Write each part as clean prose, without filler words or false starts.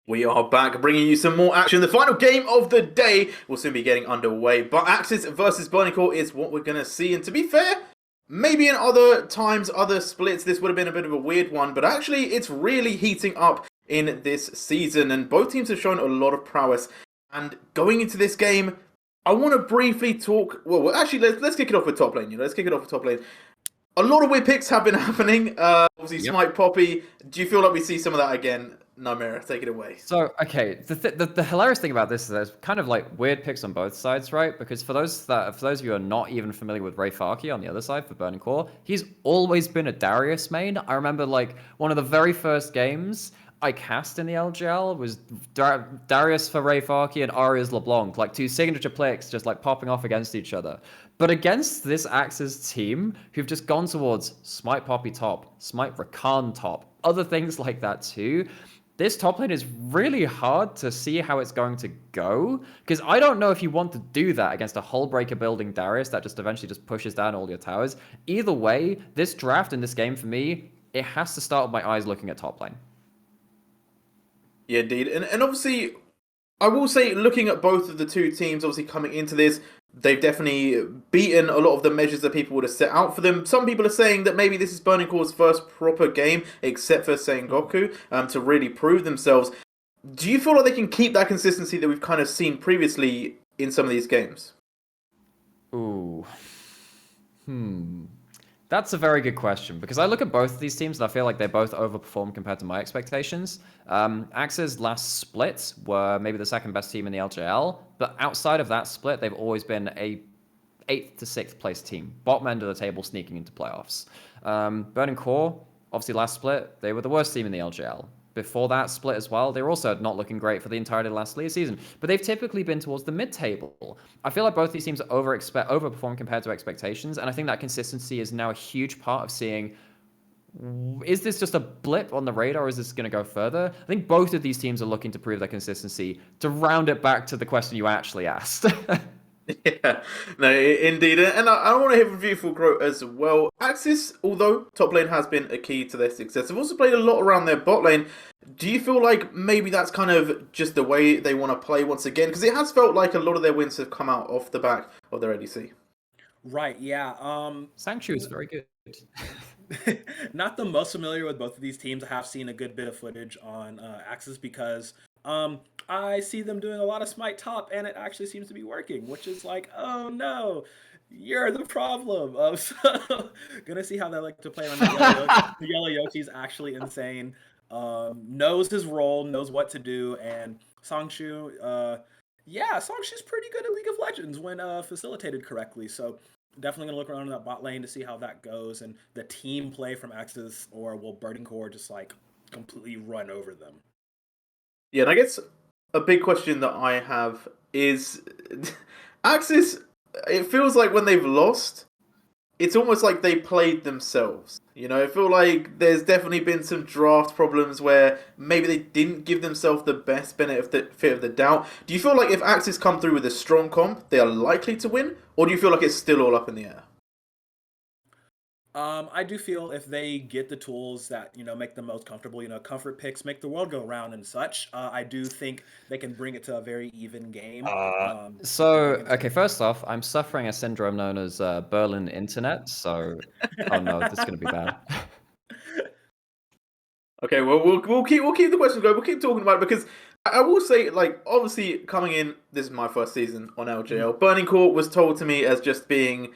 We are back bringing you some more action. The final game of the day will soon be getting underway, but AXIZ versus Burning Core is what we're going to see. And to be fair, maybe in other times, other splits, this would have been a bit of a weird one, but actually it's really heating up in this season, and both teams have shown a lot of prowess. And going into this game, I want to briefly talk. Well, actually, let's kick it off with top lane. Let's kick it off with top lane. A lot of weird picks have been happening. Obviously, Yep. Smite Poppy. Do you feel like we see some of that again? Namira, take it away. So, okay, the hilarious thing about this is there's kind of like weird picks on both sides, right? Because for those of you who are not even familiar with Ray Farkey on the other side for Burning Core, he's always been a Darius main. I remember like one of the very first games I cast in the LJL was Darius for Ray Farkey and Arias LeBlanc, like two signature picks just like popping off against each other. But against this AXIZ team, who've just gone towards Smite Poppy top, Smite Rakan top, other things like that too, this top lane is really hard to see how it's going to go, because I don't know if you want to do that against a hull breaker building Darius that just eventually just pushes down all your towers. Either way, this draft in this game for me, it has to start with my eyes looking at top lane. Yeah, indeed. And obviously, I will say, looking at both of the two teams, obviously coming into this, they've definitely beaten a lot of the measures that people would have set out for them. Some people are saying that maybe this is Burning Core's first proper game, except for Sengoku, to really prove themselves. Do you feel like they can keep that consistency that we've kind of seen previously in some of these games? Ooh. That's a very good question, because I look at both of these teams and I feel like they both overperformed compared to my expectations. AXIZ last split were maybe the second best team in the LJL, but outside of that split, they've always been a 8th to 6th place team, bottom end of the table sneaking into playoffs. Burning Core, obviously last split, they were the worst team in the LJL. Before that split as well, they were also not looking great for the entirety of last season, but they've typically been towards the mid-table. I feel like both these teams overperform compared to expectations, and I think that consistency is now a huge part of seeing, is this just a blip on the radar, or is this going to go further? I think both of these teams are looking to prove their consistency. To round it back to the question you actually asked. Yeah, no, indeed. And I want to hear from you for Grow as well. AXIZ, although top lane has been a key to their success, they've also played a lot around their bot lane. Do you feel like maybe that's kind of just the way they want to play once again? Because it has felt like a lot of their wins have come out off the back of their ADC. Right, yeah. Sanctuary is very good. Not the most familiar with both of these teams. I have seen a good bit of footage on AXIZ because I see them doing a lot of Smite top, and it actually seems to be working, which is like, oh no, you're the problem. So gonna see how they like to play on the yellow Yoshi. The yellow Yoshi's actually insane. Knows his role, knows what to do, and Songshu, yeah, Songshu's pretty good at League of Legends when facilitated correctly. So definitely gonna look around in that bot lane to see how that goes and the team play from AXIZ, or will Burning Core just like completely run over them? Yeah, and I guess a big question that I have is AXIZ, it feels like when they've lost, it's almost like they played themselves. I feel like there's definitely been some draft problems where maybe they didn't give themselves the best benefit of the doubt. Do you feel like if AXIZ come through with a strong comp, they are likely to win? Or do you feel like it's still all up in the air? I do feel if they get the tools that make them most comfortable, comfort picks make the world go round and such. I do think they can bring it to a very even game. Okay, first off, I'm suffering a syndrome known as Berlin Internet, so oh no, this is gonna be bad. Okay, well we'll keep the questions going. We'll keep talking about it because I will say, like, obviously coming in, this is my first season on LJL. Burning Court was told to me as just being,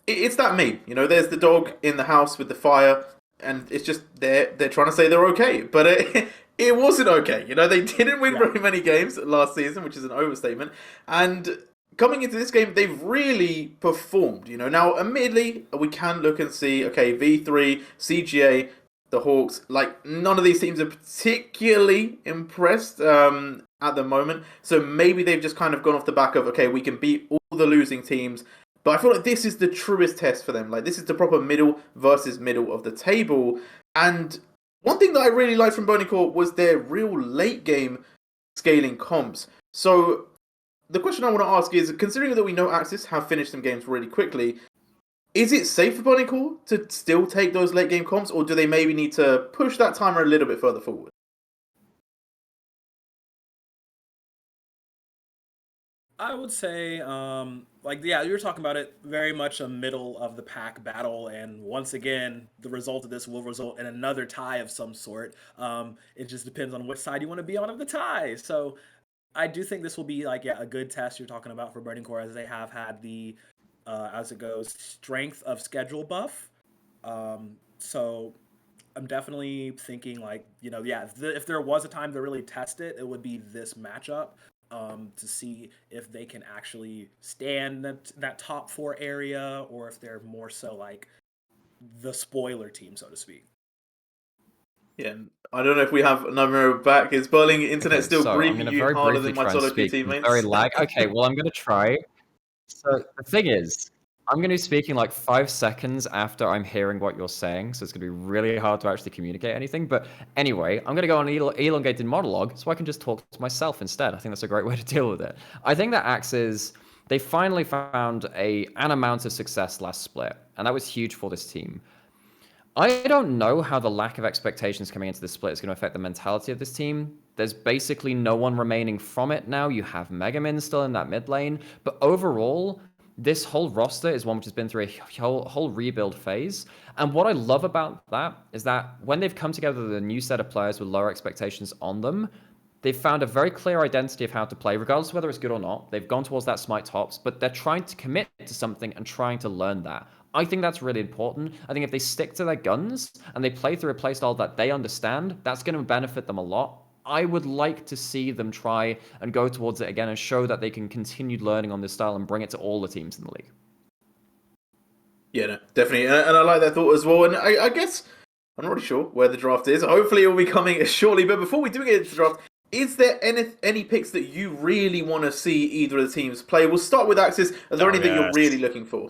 it's that meme. There's the dog in the house with the fire, and it's just they're trying to say they're okay, but it wasn't okay. They didn't win very many games last season, which is an overstatement. And coming into this game, they've really performed. Now admittedly, we can look and see, okay, V3, CGA, the Hawks, like, none of these teams are particularly impressed at the moment. So maybe they've just kind of gone off the back of, okay, we can beat all the losing teams. But I feel like this is the truest test for them. Like, this is the proper middle versus middle of the table. And one thing that I really liked from Burning Core was their real late game scaling comps. So the question I want to ask is, considering that we know AXIZ have finished some games really quickly, is it safe for Burning Core to still take those late game comps, or do they maybe need to push that timer a little bit further forward? I would say, yeah, you were talking about it very much a middle of the pack battle, and once again, the result of this will result in another tie of some sort. It just depends on which side you want to be on of the tie. So I do think this will be like, yeah, a good test you're talking about for Burning Core, as they have had the, as it goes, strength of schedule buff. So I'm definitely thinking like, yeah, if there was a time to really test it, it would be this matchup, to see if they can actually stand that top four area, or if they're more so like the spoiler team, so to speak. Yeah, I don't know if we have Namiro back. Is Berlin internet Okay, still so I'm griefing going to you very harder briefly than my try and solo queue speak. I'm very teammates? lag. Okay, well, I'm going to try. So the thing is, I'm going to be speaking like 5 seconds after I'm hearing what you're saying, so it's going to be really hard to actually communicate anything. But anyway, I'm going to go on an elongated monologue so I can just talk to myself instead. I think that's a great way to deal with it. I think that AXIZ, they finally found an amount of success last split, and that was huge for this team. I don't know how the lack of expectations coming into this split is going to affect the mentality of this team. There's basically no one remaining from it now. You have Megamin still in that mid lane. But overall, this whole roster is one which has been through a whole rebuild phase. And what I love about that is that when they've come together with a new set of players with lower expectations on them, they've found a very clear identity of how to play, regardless of whether it's good or not. They've gone towards that smite tops, but they're trying to commit to something and trying to learn that. I think that's really important. I think if they stick to their guns and they play through a playstyle that they understand, that's going to benefit them a lot. I would like to see them try and go towards it again and show that they can continue learning on this style and bring it to all the teams in the league. Yeah, no, definitely, and I like that thought as well. And I guess I'm not really sure where the draft is. Hopefully, it will be coming shortly. But before we do get into the draft, is there any picks that you really want to see either of the teams play? We'll start with AXIZ. Are there any that you're really looking for?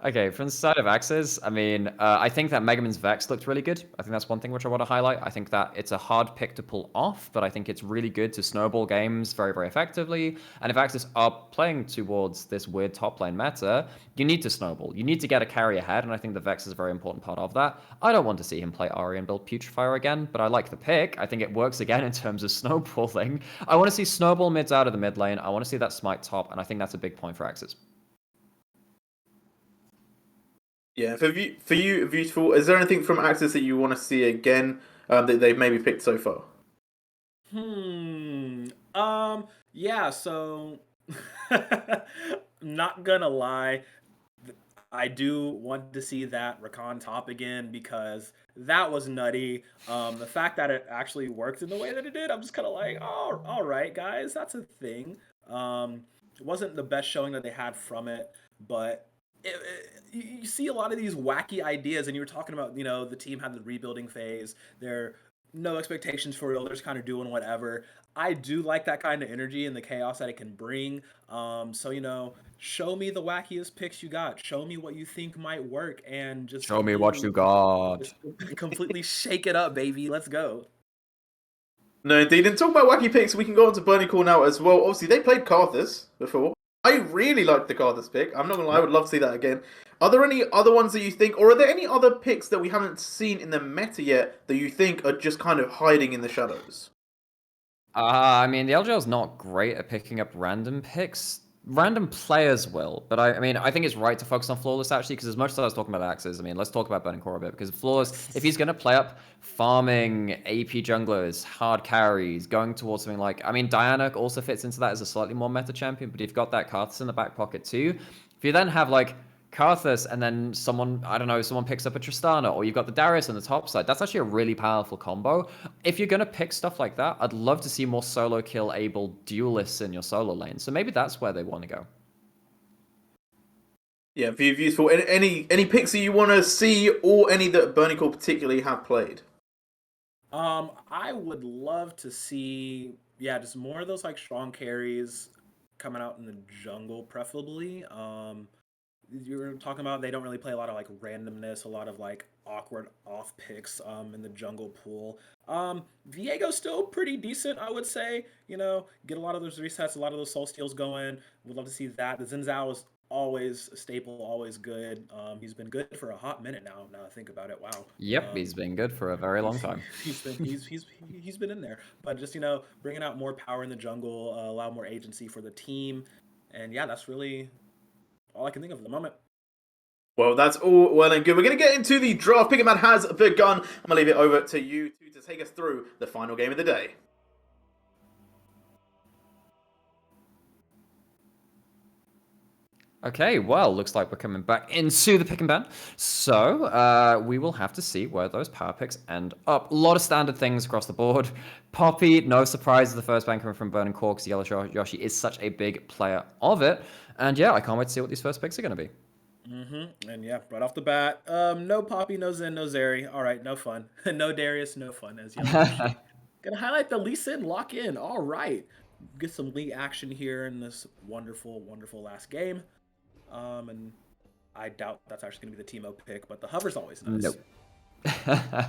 Okay, from the side of AXIZ, I mean, I think that Megaman's Vex looked really good. I think that's one thing which I want to highlight. I think that it's a hard pick to pull off, but I think it's really good to snowball games very, very effectively. And if AXIZ are playing towards this weird top lane meta, you need to snowball. You need to get a carry ahead, and I think the Vex is a very important part of that. I don't want to see him play Ahri and build Putrefier again, but I like the pick. I think it works again in terms of snowballing. I want to see snowball mids out of the mid lane. I want to see that smite top, and I think that's a big point for AXIZ. Yeah, for you, beautiful. Is there anything from AXIZ that you want to see again that they've maybe picked so far? Yeah. So, not gonna lie, I do want to see that Rakan top again, because that was nutty. The fact that it actually worked in the way that it did, I'm just kind of like, oh, all right, guys, that's a thing. It wasn't the best showing that they had from it, but you see a lot of these wacky ideas, and you were talking about, the team had the rebuilding phase. They're no expectations for real. They're just kind of doing whatever. I do like that kind of energy and the chaos that it can bring. So show me the wackiest picks you got. Show me what you think might work, and just Show me what you got. just completely shake it up, baby. Let's go. No, indeed. And talk about wacky picks, we can go on to Burning Core now as well. Obviously, they played Karthus before. I really liked the Karthus pick. I'm not gonna lie, I would love to see that again. Are there any other ones that you think, or are there any other picks that we haven't seen in the meta yet that you think are just kind of hiding in the shadows? I mean, the LJL is not great at picking up random picks. Random players will, but I mean, I think it's right to focus on Flawless, actually, because as much as I was talking about AXIZ, I mean, let's talk about Burning Core a bit, because Flawless, if he's going to play up farming AP junglers, hard carries, going towards something like, I mean, Diana also fits into that as a slightly more meta champion, but you've got that Karthus in the back pocket too. If you then have, like, Karthus and then someone, I don't know, someone picks up a Tristana, or you've got the Darius on the top side, that's actually a really powerful combo. If you're going to pick stuff like that, I'd love to see more solo kill able duelists in your solo lane. So maybe that's where they want to go. Yeah, useful. Any picks that you want to see, or any that Burning Core particularly have played? I would love to see, yeah, just more of those like strong carries coming out in the jungle, preferably. You were talking about they don't really play a lot of like randomness, a lot of like awkward off picks in the jungle pool. Viego's still pretty decent, I would say. Get a lot of those resets, a lot of those soul steals going. Would love to see that. The Xin Zhao is always a staple, always good. He's been good for a hot minute now. Now I think about it, wow. Yep, he's been good for a very long time. He's been in there, but just bringing out more power in the jungle, allow more agency for the team, and yeah, that's really all I can think of at the moment. Well, that's all well and good. We're going to get into the draft. Pickerman has begun. I'm going to leave it over to you two to take us through the final game of the day. Okay, well, looks like we're coming back into the pick and ban. So, we will have to see where those power picks end up. A lot of standard things across the board. Poppy, no surprise, the first ban coming from Burning Core, because Yellow Yoshi is such a big player of it. And yeah, I can't wait to see what these first picks are going to be. And yeah, right off the bat, no Poppy, no Zen, no Zeri. All right, no fun. No Darius, no fun as Yellow Yoshi. Gonna highlight the Lee Sin lock in. All right. Get some Lee action here in this wonderful, wonderful last game. And I doubt that's actually going to be the Teemo pick, but the hover's always nice. Nope.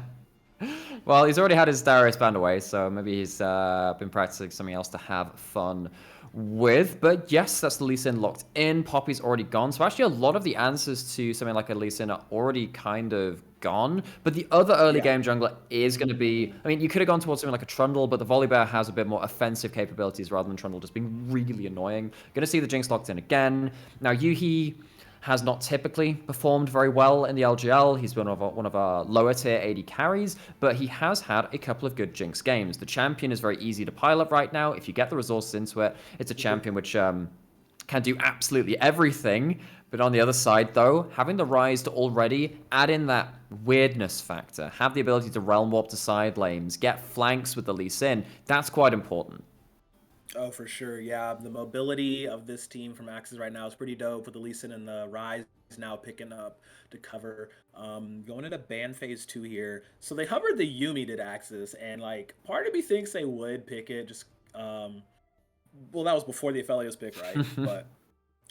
Well, he's already had his Darius banned away, so maybe he's been practicing something else to have fun with. But yes, that's the Lee Sin locked in. Poppy's already gone. So actually a lot of the answers to something like a Lee Sin are already kind of gone. But the other early game jungler is going to be... I mean, you could have gone towards something like a Trundle, but the Volibear has a bit more offensive capabilities rather than Trundle just being really annoying. Going to see the Jinx locked in again. Now, Yuhi has not typically performed very well in the LJL. He's been one of our lower tier AD carries, but he has had a couple of good Jinx games. The champion is very easy to pilot right now. If you get the resources into it, it's a champion which can do absolutely everything. But on the other side, though, having the Rise to already add in that weirdness factor, have the ability to realm warp to side lanes, get flanks with the Lee Sin, that's quite important. Oh, for sure. Yeah, the mobility of this team from AXIZ right now is pretty dope with the Lee Sin and the Rise now picking up to cover. Going into ban phase 2 here. So they hovered the Yuumi did AXIZ, and like part of me thinks they would pick it just well, that was before the Aphelios pick, right? But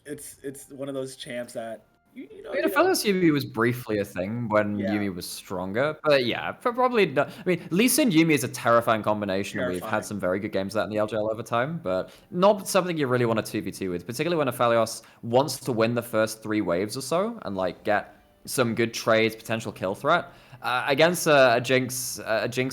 it's one of those champs that I mean, Aphelios Yuumi was briefly a thing when Yuumi was stronger, but yeah, probably not. I mean, Lee Sin Yuumi is a terrifying combination, and we've had some very good games of that in the LJL over time, but not something you really want to 2v2 with, particularly when Aphelios wants to win the first 3 waves or so and like get some good trades, potential kill threat. Against a Jinx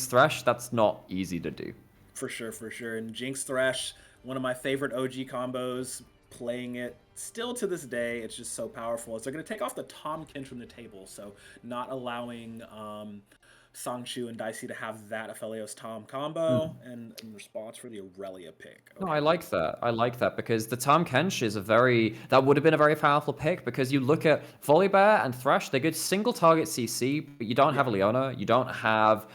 Thresh, that's not easy to do. For sure. And Jinx Thresh, one of my favorite OG combos, playing it still to this day, it's just so powerful. So they're going to take off the Tahm Kench from the table, so not allowing Sangchu and Dicey to have that Aphelios Tahm combo, and in response for the Aurelia pick. Okay. No, I like that because the Tahm Kench is that would have been a very powerful pick, because you look at Volibear and Thresh, they're good single target CC, but you don't have a Leona, you don't have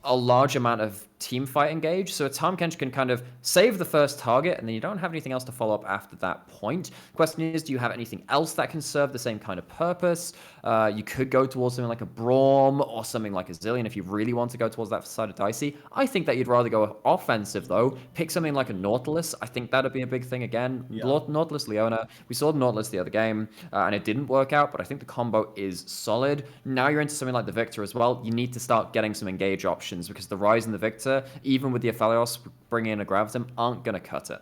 a large amount of team fight engage, so a Tahm Kench can kind of save the first target, and then you don't have anything else to follow up after that point. The question is, do you have anything else that can serve the same kind of purpose? You could go towards something like a Braum or something like a Zillion if you really want to go towards that side of Dicey. I think that you'd rather go offensive, though. Pick something like a Nautilus. I think that'd be a big thing again. Nautilus Leona. We saw the Nautilus the other game, and it didn't work out, but I think the combo is solid. Now you're into something like the Victor as well. You need to start getting some engage options, because the Rise and the Victor, even with the Aphelios bringing in a Gravitum, aren't going to cut it.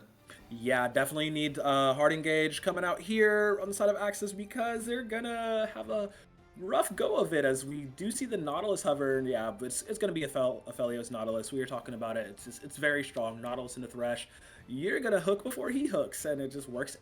Yeah, definitely need hard engage coming out here on the side of AXIZ, because they're going to have a rough go of it, as we do see the Nautilus hover. Yeah, but it's going to be Aphelios Nautilus. We were talking about it. It's very strong. Nautilus into Thresh. You're going to hook before he hooks, and it just works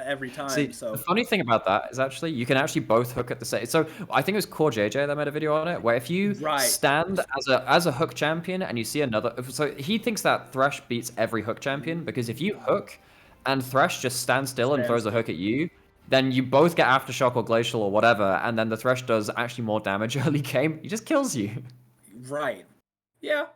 every time. See, the funny thing about that is actually you can actually both hook at the same. So I think it was Core JJ that made a video on it, where if you stand as a hook champion and you see another, so he thinks that Thresh beats every hook champion, because if you hook and Thresh just stands still and throws a hook at you, then you both get Aftershock or Glacial or whatever, and then the Thresh does actually more damage early game. He just kills you. Right. Yeah,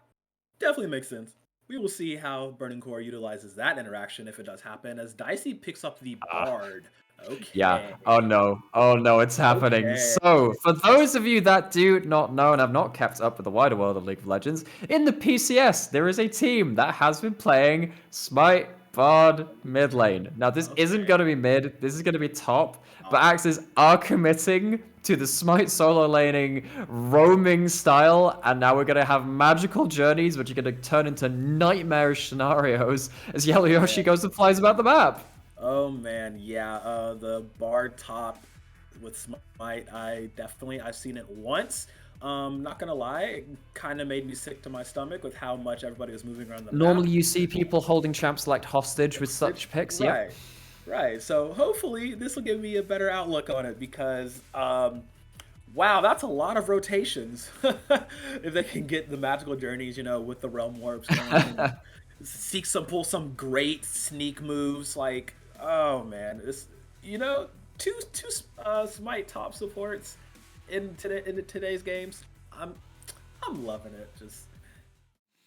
definitely makes sense. We will see how Burning Core utilizes that interaction if it does happen, as Dicey picks up the Bard. Okay. Yeah. Oh no, it's happening. Okay. So, for those of you that do not know and have not kept up with the wider world of League of Legends, in the PCS, there is a team that has been playing Smite Bard mid lane. Now, this isn't going to be mid, this is going to be top, but AXIZ are committing to the Smite solo laning roaming style, and now we're going to have magical journeys which are going to turn into nightmarish scenarios as Yellow Yoshi goes and flies about the map. Oh man, yeah. The bar top with Smite, I've seen it once. Not gonna lie, it kind of made me sick to my stomach with how much everybody was moving around the map. Normally, you see people holding champ select hostage with such picks. Yep. Right, right. So hopefully this will give me a better outlook on it because, wow, that's a lot of rotations. If they can get the magical journeys, with the realm warps going, pull some great sneak moves. Like, oh man, two Smite top supports in today's games. I'm loving it. Just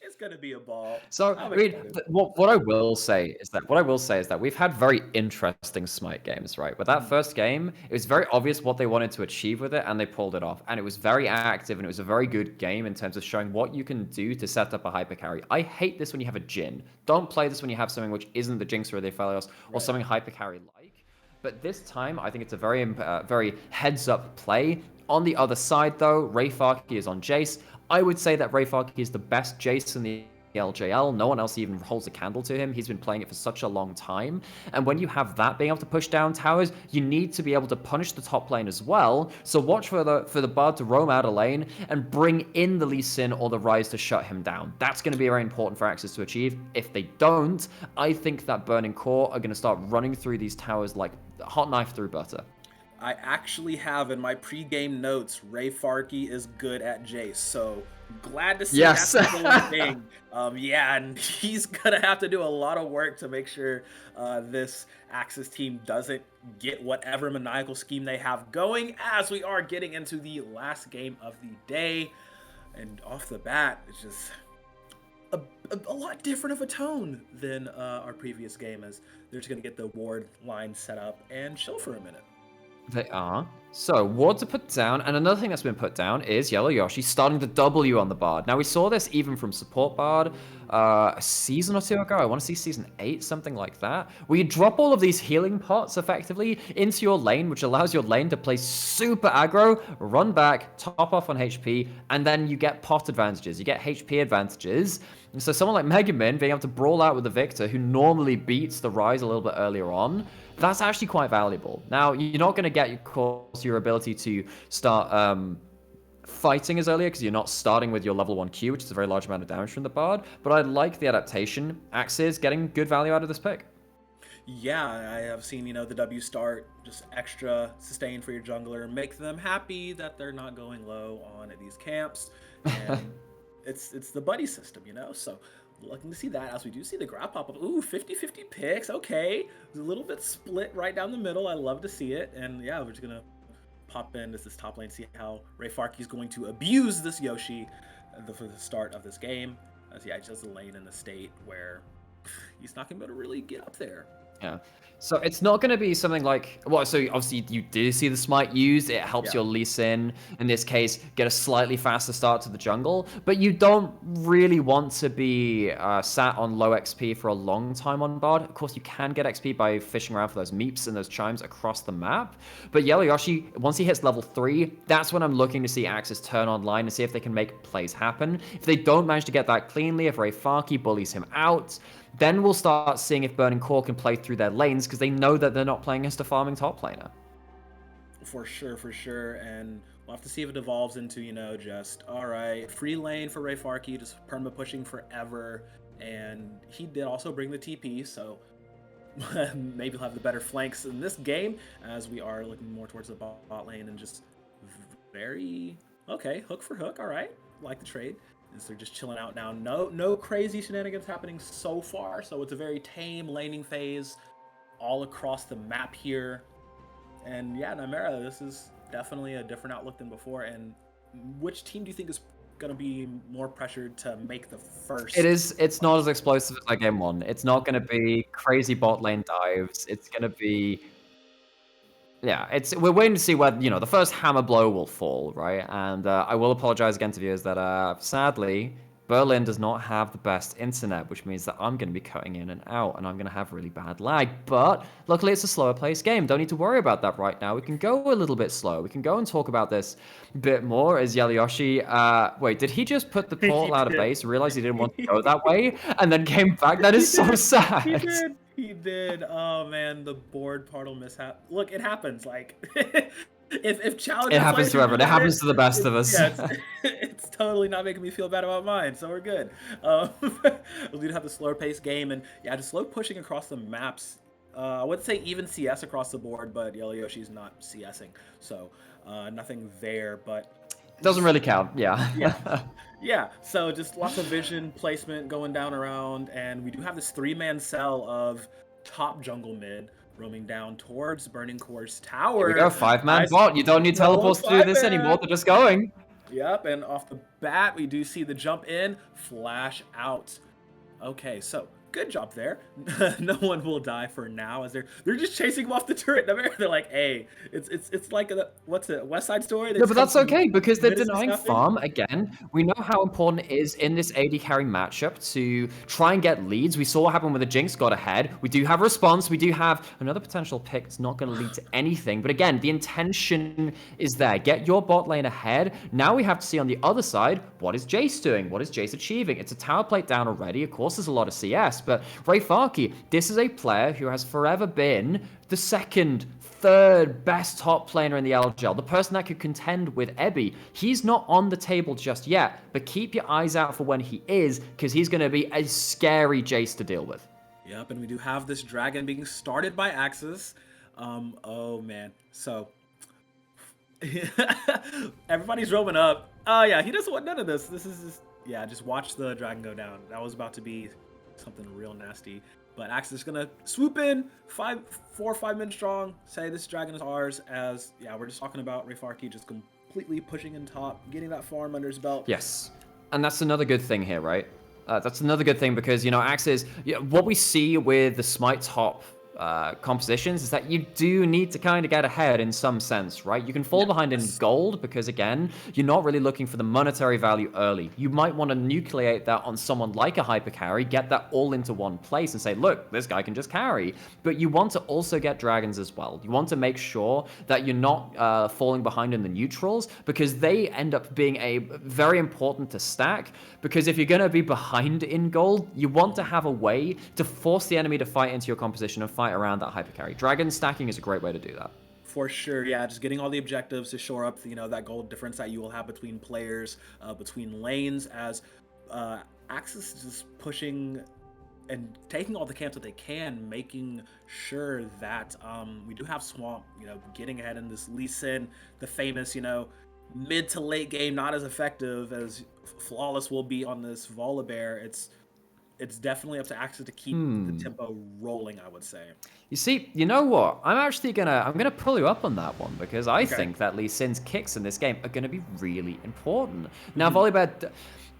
it's gonna be a ball. So, I'm I mean, excited. what I will say is that we've had very interesting Smite games, right? With that first game, it was very obvious what they wanted to achieve with it, and they pulled it off. And it was very active, and it was a very good game in terms of showing what you can do to set up a hyper carry. I hate this when you have a Jhin. Don't play this when you have something which isn't the Jinx or the Aphelios or something hyper carry like. But this time, I think it's a very heads-up play. On the other side, though, Rayfarki is on Jace. I would say that Rayfarki is the best Jace in the LJL. No one else even holds a candle to him. He's been playing it for such a long time. And when you have that being able to push down towers, you need to be able to punish the top lane as well. So watch for the Bard to roam out a lane and bring in the Lee Sin or the Ryze to shut him down. That's going to be very important for AXIZ to achieve. If they don't, I think that Burning Core are going to start running through these towers like hot knife through butter. I actually have in my pre-game notes, Rayfarki is good at Jace, so glad to see Yes. that's the whole thing. Yeah, and he's gonna have to do a lot of work to make sure this AXIZ team doesn't get whatever maniacal scheme they have going, as we are getting into the last game of the day. And off the bat, it's just a lot different of a tone than our previous game, as they're just gonna get the ward line set up and chill for a minute. They are. So, wards are put down, and another thing that's been put down is Yellow Yoshi starting the W on the Bard. Now, we saw this even from Support Bard a season or two ago. I want to see season 8, something like that. Where you drop all of these healing pots, effectively, into your lane, which allows your lane to play super aggro, run back, top off on HP, and then you get pot advantages. You get HP advantages. And so someone like Mega Man being able to brawl out with the Victor, who normally beats the Ryze a little bit earlier on, that's actually quite valuable. Now, you're not going to get, of course, your ability to start fighting as earlier because you're not starting with your level 1 Q, which is a very large amount of damage from the Bard, but I like the adaptation. AXIZ getting good value out of this pick. Yeah, I have seen, the W start, just extra sustain for your jungler, make them happy that they're not going low on these camps, and it's the buddy system, so looking to see that, as we do see the grab pop up. Ooh, 50-50 picks. Okay, it's a little bit split right down the middle. I love to see it. And yeah, we're just gonna pop in this top lane, see how Rayfarki is going to abuse this Yoshi for the start of this game. As yeah, just a lane in the state where he's not gonna be able to really get up there. Yeah. So it's not going to be something like, well, so obviously you did see the Smite used. It helps your Lee Sin, in this case, get a slightly faster start to the jungle. But you don't really want to be sat on low XP for a long time on Bard. Of course, you can get XP by fishing around for those meeps and those chimes across the map. But Yellow Yoshi, once he hits level 3, that's when I'm looking to see AXIZ turn online and see if they can make plays happen. If they don't manage to get that cleanly, if Rayfarki bullies him out, then we'll start seeing if Burning Core can play through their lanes, because they know that they're not playing against a farming top laner. For sure. And we'll have to see if it evolves into, just, all right, free lane for Rayfarki, just perma pushing forever. And he did also bring the TP, so maybe he'll have the better flanks in this game, as we are looking more towards the bot lane and just very, okay, hook for hook, all right, like the trade. Is they're just chilling out now. No crazy shenanigans happening so far, so it's a very tame laning phase all across the map here. And yeah, Nymeria, this is definitely a different outlook than before. And which team do you think is going to be more pressured to make the first? It's not as explosive as like game 1. It's not going to be crazy bot lane dives. It's going to be, yeah, we're waiting to see where, the first hammer blow will fall, right? And I will apologize again to viewers that sadly, Berlin does not have the best internet, which means that I'm going to be cutting in and out, and I'm going to have really bad lag. But luckily, it's a slower paced game. Don't need to worry about that right now. We can go a little bit slow. We can go and talk about this a bit more as Yellow Yoshi. Wait, did he just put the portal out of base, realize he didn't want to go that way, and then came back? That is so sad. He did. Oh man, the board portal mishap. Look, it happens. Like, if challenger It happens players to are everyone. It doing happens to the best of us. yeah, it's totally not making me feel bad about mine. So we're good. We do have the slower paced game, and yeah, just slow pushing across the maps. I would say even CS across the board, but Yellow Yoshi's not CSing, so nothing there. But Doesn't really count. Yeah. yeah, so just lots of vision placement going down around, and we do have this three-man cell of top jungle mid roaming down towards Burning Core's tower. Here we go, 5-man Nice. bot. You don't need Go teleports to do this 5-man. anymore. They're just going. Yep, and off the bat, we do see the jump in, flash out. Okay, so good job there. No one will die for now, as they're just chasing him off the turret. They're like, hey, it's like what's it, West Side Story? No, but that's okay because they're minutes is denying nothing. farm again. We know how important it is in this AD carry matchup to try and get leads. We saw what happened when the Jinx got ahead. We do have a response. We do have another potential pick. It's not going to lead to anything. But again, the intention is there. Get your bot lane ahead. Now we have to see on the other side, what is Jace doing? What is Jace achieving? It's a tower plate down already. Of course, there's a lot of CS, but Ray Farkey, this is a player who has forever been the second, third best top player in the LJL, the person that could contend with Ebby. He's not on the table just yet, but keep your eyes out for when he is, because he's going to be a scary Jace to deal with. Yep, and we do have this dragon being started by AXIZ. Oh man, so everybody's roaming up. Oh yeah, he doesn't want none of this. This is just, yeah, just watch the dragon go down. That was about to be something real nasty. But AXIZ is gonna swoop in, 4 or 5 men strong, say this dragon is ours, as yeah, we're just talking about Ray Farkey just completely pushing in top, getting that farm under his belt. Yes, and that's another good thing here, right? That's another good thing because, you know, AXIZ, what we see with the Smite top compositions is that you do need to kind of get ahead in some sense, right? You can fall behind in gold because, again, you're not really looking for the monetary value early. You might want to nucleate that on someone like a hyper carry, get that all into one place and say, look, this guy can just carry. But you want to also get dragons as well. You want to make sure that you're not falling behind in the neutrals because they end up being a very important to stack, because if you're going to be behind in gold, you want to have a way to force the enemy to fight into your composition and fight around that hyper carry. Dragon stacking is a great way to do that. For sure, yeah, just getting all the objectives to shore up, you know, that gold difference that you will have between players, between lanes, as AXIZ is just pushing and taking all the camps that they can, making sure that we do have Swamp, you know, getting ahead in this Lee Sin, the famous, you know, mid to late game, not as effective as Flawless will be on this Volibear. It's definitely up to AXIZ to keep the tempo rolling, I would say. You see, you know what? I'm gonna pull you up on that one because I think that Lee Sin's kicks in this game are gonna be really important. Now, Volibear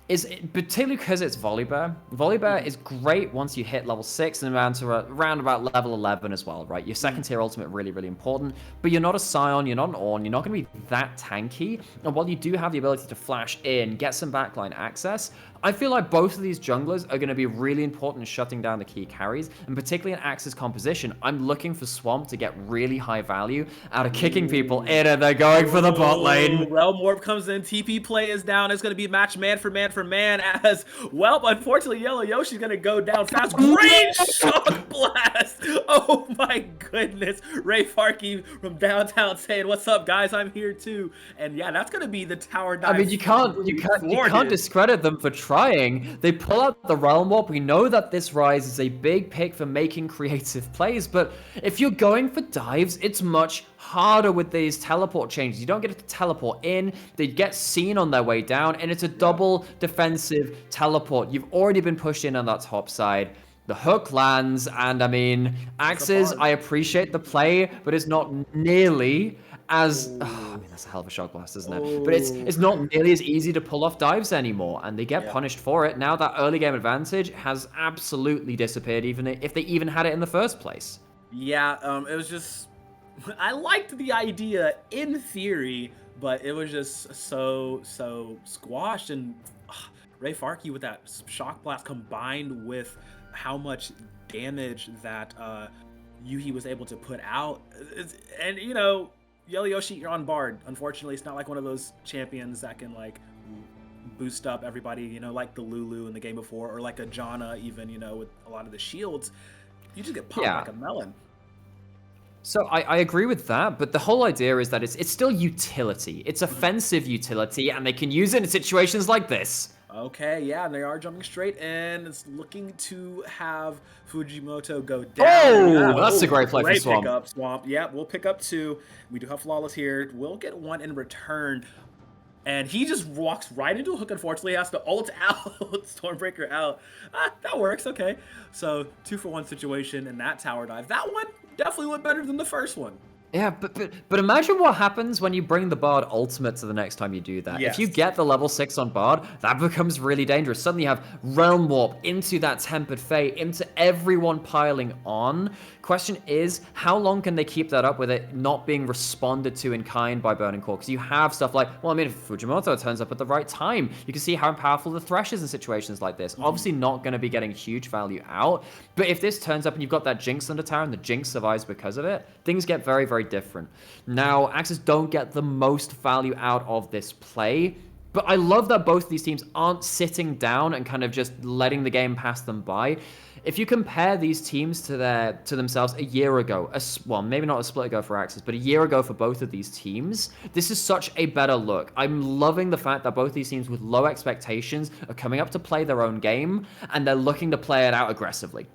is, particularly because it's Volibear. Volibear is great once you hit level 6 and around about level 11 as well, right? Your second tier ultimate really, really important, but you're not a Scion, you're not an Ornn, you're not going to be that tanky. And while you do have the ability to flash in, get some backline access, I feel like both of these junglers are going to be really important in shutting down the key carries, and particularly in AXIZ composition, I'm looking for Swamp to get really high value out of kicking people in, and they're going for the bot lane. Realm Warp comes in, TP play is down, it's going to be match man for man, as, well, unfortunately, Yellow Yoshi's going to go down fast. Great shock blast! Oh my goodness, Ray Farkey from downtown saying, what's up, guys, I'm here too. And yeah, that's going to be the tower dive. I mean, you can't discredit them for trying. They pull out the Realm Warp. We know that this Rise is a big pick for making creative plays, but if you're going for dives, it's much harder with these teleport changes. You don't get to teleport in, they get seen on their way down, and it's a double defensive teleport. You've already been pushed in on that top side. The hook lands, and I mean, AXIZ, I appreciate the play, but it's not nearly as, I mean, that's a hell of a shock blast, isn't it? But it's not nearly as easy to pull off dives anymore, and they get punished for it. Now that early game advantage has absolutely disappeared, even if they even had it in the first place. Yeah, it was just, I liked the idea in theory, but it was just so squashed. And Ray Farkey with that shock blast combined with how much damage that Yuhi was able to put out, and you know, Yellow Yoshi, you're on Bard. Unfortunately, it's not like one of those champions that can like boost up everybody, you know, like the Lulu in the game before, or like a Janna even, you know, with a lot of the shields. You just get popped Yeah. like a melon. So I agree with that, but the whole idea is that it's still utility. It's offensive utility, and they can use it in situations like this. Okay, yeah, and they are jumping straight in. It's looking to have Fujimoto go down. Oh, that's a great play for great Swamp. pickup, Swamp. Yeah, we'll pick up 2. We do have Flawless here. We'll get 1 in return. And he just walks right into a hook, unfortunately. He has to ult out, Stormbreaker out. That works, okay. So, 2-for-1 situation in that tower dive. That one definitely went better than the first one. Yeah, but imagine what happens when you bring the Bard ultimate to the next time you do that. Yes. If you get the level 6 on Bard, that becomes really dangerous. Suddenly you have Realm Warp into that Tempered Fate, into everyone piling on. Question is, how long can they keep that up with it not being responded to in kind by Burning Core? Because you have stuff like, well, I mean, if Fujimoto turns up at the right time, you can see how powerful the Thresh is in situations like this. Obviously not going to be getting huge value out, but if this turns up and you've got that Jinx under tower and the Jinx survives because of it, things get very, very different. Now, AXIZ don't get the most value out of this play, but I love that both of these teams aren't sitting down and kind of just letting the game pass them by. If you compare these teams to themselves a year ago, well, maybe not a split ago for AXIZ, but a year ago for both of these teams, this is such a better look. I'm loving the fact that both these teams with low expectations are coming up to play their own game, and they're looking to play it out aggressively.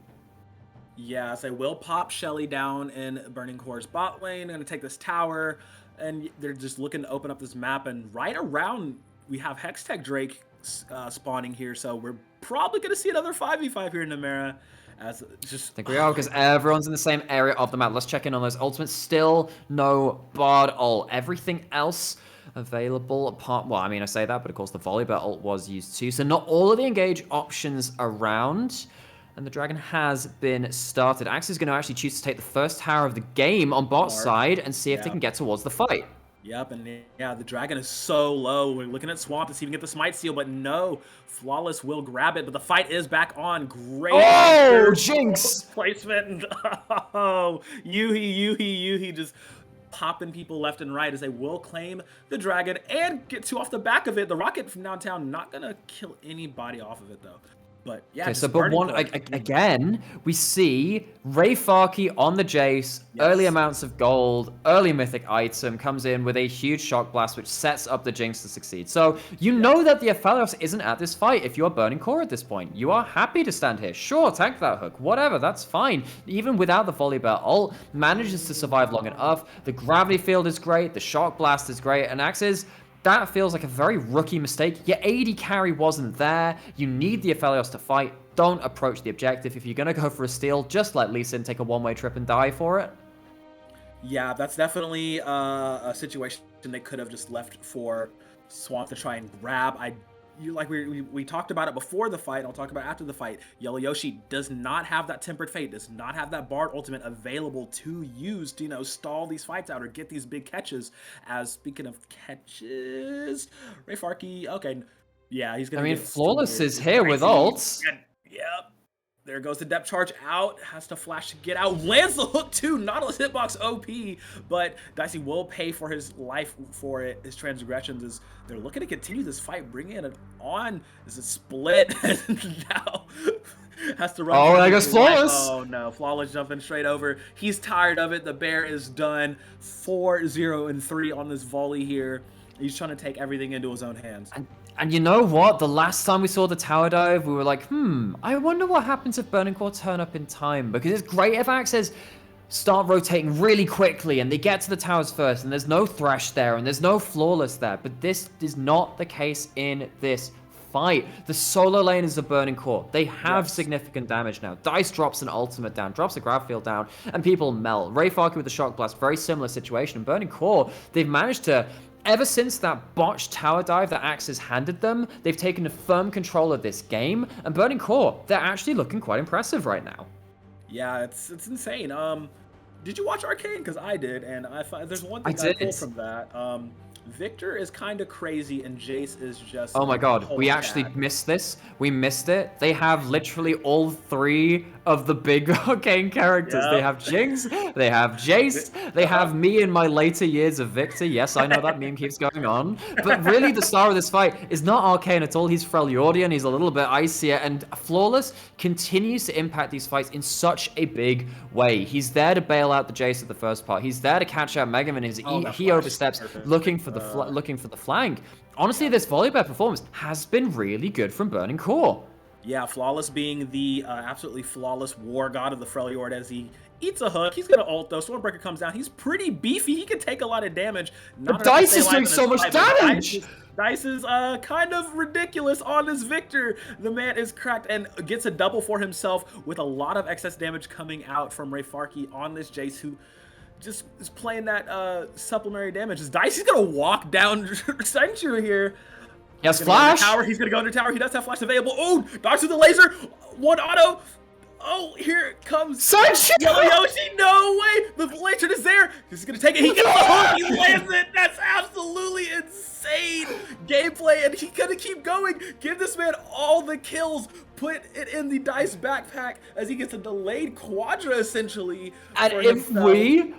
Yeah, so they will pop Shelly down in Burning Core's bot lane. They're going to take this tower, and they're just looking to open up this map. And right around, we have Hextech Drake spawning here, so we're probably going to see another 5v5 here in Numenera. As just I think we are, because everyone's in the same area of the map. Let's check in on those ultimates. Still no Bard ult. Everything else available apart, well, I mean, I say that, but of course the Volibear ult was used too. So not all of the engage options around. And the Dragon has been started. AXIZ is going to actually choose to take the first tower of the game on bot side and see if they can get towards the fight. Yep, and yeah, the Dragon is so low. We're looking at Swamp to see if we can get the Smite Seal, but no. Flawless will grab it, but the fight is back on. Great. Oh, Jinx! Placement. Oh, Yuhi just popping people left and right as they will claim the Dragon and get 2 off the back of it. The rocket from downtown not going to kill anybody off of it, though. But yeah, okay, so but one again, we see Ray Farkey on the Jace, early amounts of gold, early mythic item comes in with a huge shock blast, which sets up the Jinx to succeed. So you know that the Aphelios isn't at this fight if you are Burning Core at this point. You are happy to stand here. Sure, tank that hook, whatever, that's fine. Even without the Volibear ult, manages to survive long enough. The gravity field is great, the shock blast is great, and AXIZ, that feels like a very rookie mistake. Your AD carry wasn't there. You need the Aphelios to fight. Don't approach the objective. If you're going to go for a steal, just let Lee Sin take a one-way trip and die for it. Yeah, that's definitely a situation they could have just left for Swamp to try and grab. Like we talked about it before the fight, I'll talk about it after the fight. Yellow Yoshi does not have that Tempered Fate, does not have that Bard ultimate available to use to, you know, stall these fights out or get these big catches. As speaking of catches, Ray Farkey, okay, yeah, he's gonna. I mean, Flawless is here with ults. Yep. There goes the depth charge out, has to flash to get out, lands the hook too, Nautilus hitbox OP, but Dicey will pay for his life for it, his transgressions, as they're looking to continue this fight, bringing it on, is it split, now has to run. Oh, there goes Flawless. Oh no, Flawless jumping straight over, he's tired of it, the bear is done, 4-0-3 on this volley here, he's trying to take everything into his own hands. And you know what? The last time we saw the tower dive, we were like, I wonder what happens if Burning Core turn up in time. Because it's great if AXIZ start rotating really quickly and they get to the towers first and there's no Thresh there and there's no Flawless there. But this is not the case in this fight. The solo laners of Burning Core, they have significant damage now. Dice drops an ultimate down, drops a grab field down, and people melt. Ray Farkey with the shock blast, very similar situation. And Burning Core, they've managed to, ever since that botched tower dive that AXIZ handed them, they've taken a firm control of this game, and Burning Core, they're actually looking quite impressive right now. Yeah, it's insane. Did you watch Arcane? Because I did, and there's one thing I pulled from that. Victor is kind of crazy, and Jace is just. Oh my god, we whole actually cat. missed this. We missed it. They have literally all 3 of the big arcane characters. They Yep. have Jinx, they have Jace, they have me in my later years of Victor. Yes, I know that meme keeps going on. But really, the star of this fight is not arcane at all. He's Freljordian, he's a little bit icier, and Flawless continues to impact these fights in such a big way. He's there to bail out the Jace at the first part. He's there to catch out Megaman as that he flash is oversteps, perfect. looking for the flank. Honestly, this Volibear performance has been really good from Burning Core. Yeah, Flawless being the absolutely flawless war god of the Freljord as he eats a hook. He's going to ult, though. Stormbreaker comes down. He's pretty beefy. He can take a lot of damage. But Dice is doing so much damage! Dice is kind of ridiculous on this Victor. The man is cracked and gets a double for himself with a lot of excess damage coming out from Rayfarki on this Jace, who just is playing that supplementary damage. As Dice is going to walk down Sanctuary here. Yes, Flash! He's going to go under tower. He does have Flash available. Oh, dodge with the laser. One auto. Oh, here it comes. Sunshine! Yellow Yoshi, no way! The lantern is there. He's gonna take it. He gets the hook. He lands it. That's absolutely insane gameplay, and he's gonna keep going. Give this man all the kills. Put it in the Dice backpack as he gets a delayed quadra essentially. And if we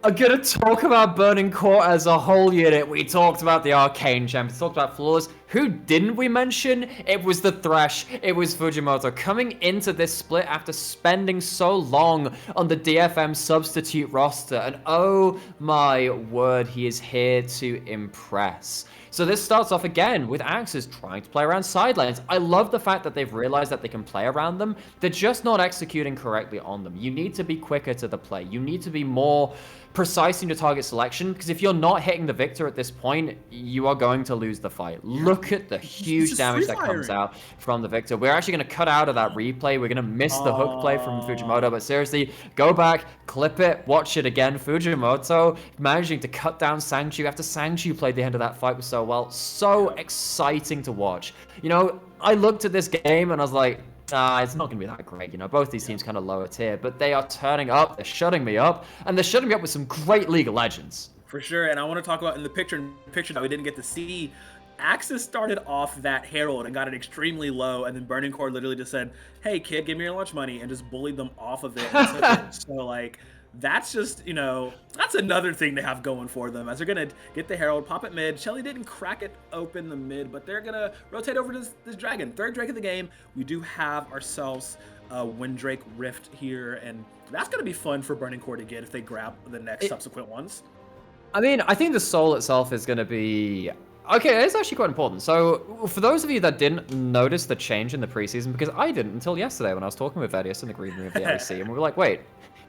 are gonna talk about Burning Core as a whole unit, we talked about the Arcane Champions, talked about Flawless. Who didn't we mention? It was the Thresh, it was Fujimoto, coming into this split after spending so long on the DFM substitute roster, and oh my word, he is here to impress. So this starts off again with AXIZ trying to play around side lanes. I love the fact that they've realized that they can play around them. They're just not executing correctly on them. You need to be quicker to the play. You need to be more precise in your target selection, because if you're not hitting the Victor at this point, you are going to lose the fight. Look at the huge damage that comes out from the Victor. We're actually going to cut out of that replay. We're going to miss the hook play from Fujimoto, but seriously, go back, clip it, watch it again. Fujimoto managing to cut down Sanctuary after Sanctuary played the end of that fight so well. So exciting to watch. You know, I looked at this game and I was like, it's not going to be that great. You know, both these teams kind of lower tier, but they are turning up, they're shutting me up, and they're shutting me up with some great League of Legends. For sure, and I want to talk about in the picture that we didn't get to see, AXIZ started off that Herald and got it extremely low, and then Burning Core literally just said, hey kid, give me your lunch money, and just bullied them off of it. And took it. So like, that's just, you know, that's another thing they have going for them, as they're going to get the Herald, pop it mid. Shelly didn't crack it open the mid, but they're going to rotate over to this Dragon. Third Drake of the game. We do have ourselves a Windrake Rift here, and that's going to be fun for Burning Core to get if they grab the next subsequent ones. I mean, I think the soul itself is going to be... Okay, it's actually quite important. So, for those of you that didn't notice the change in the preseason, because I didn't until yesterday when I was talking with Vedius in the green room of the LEC, and we were like, wait,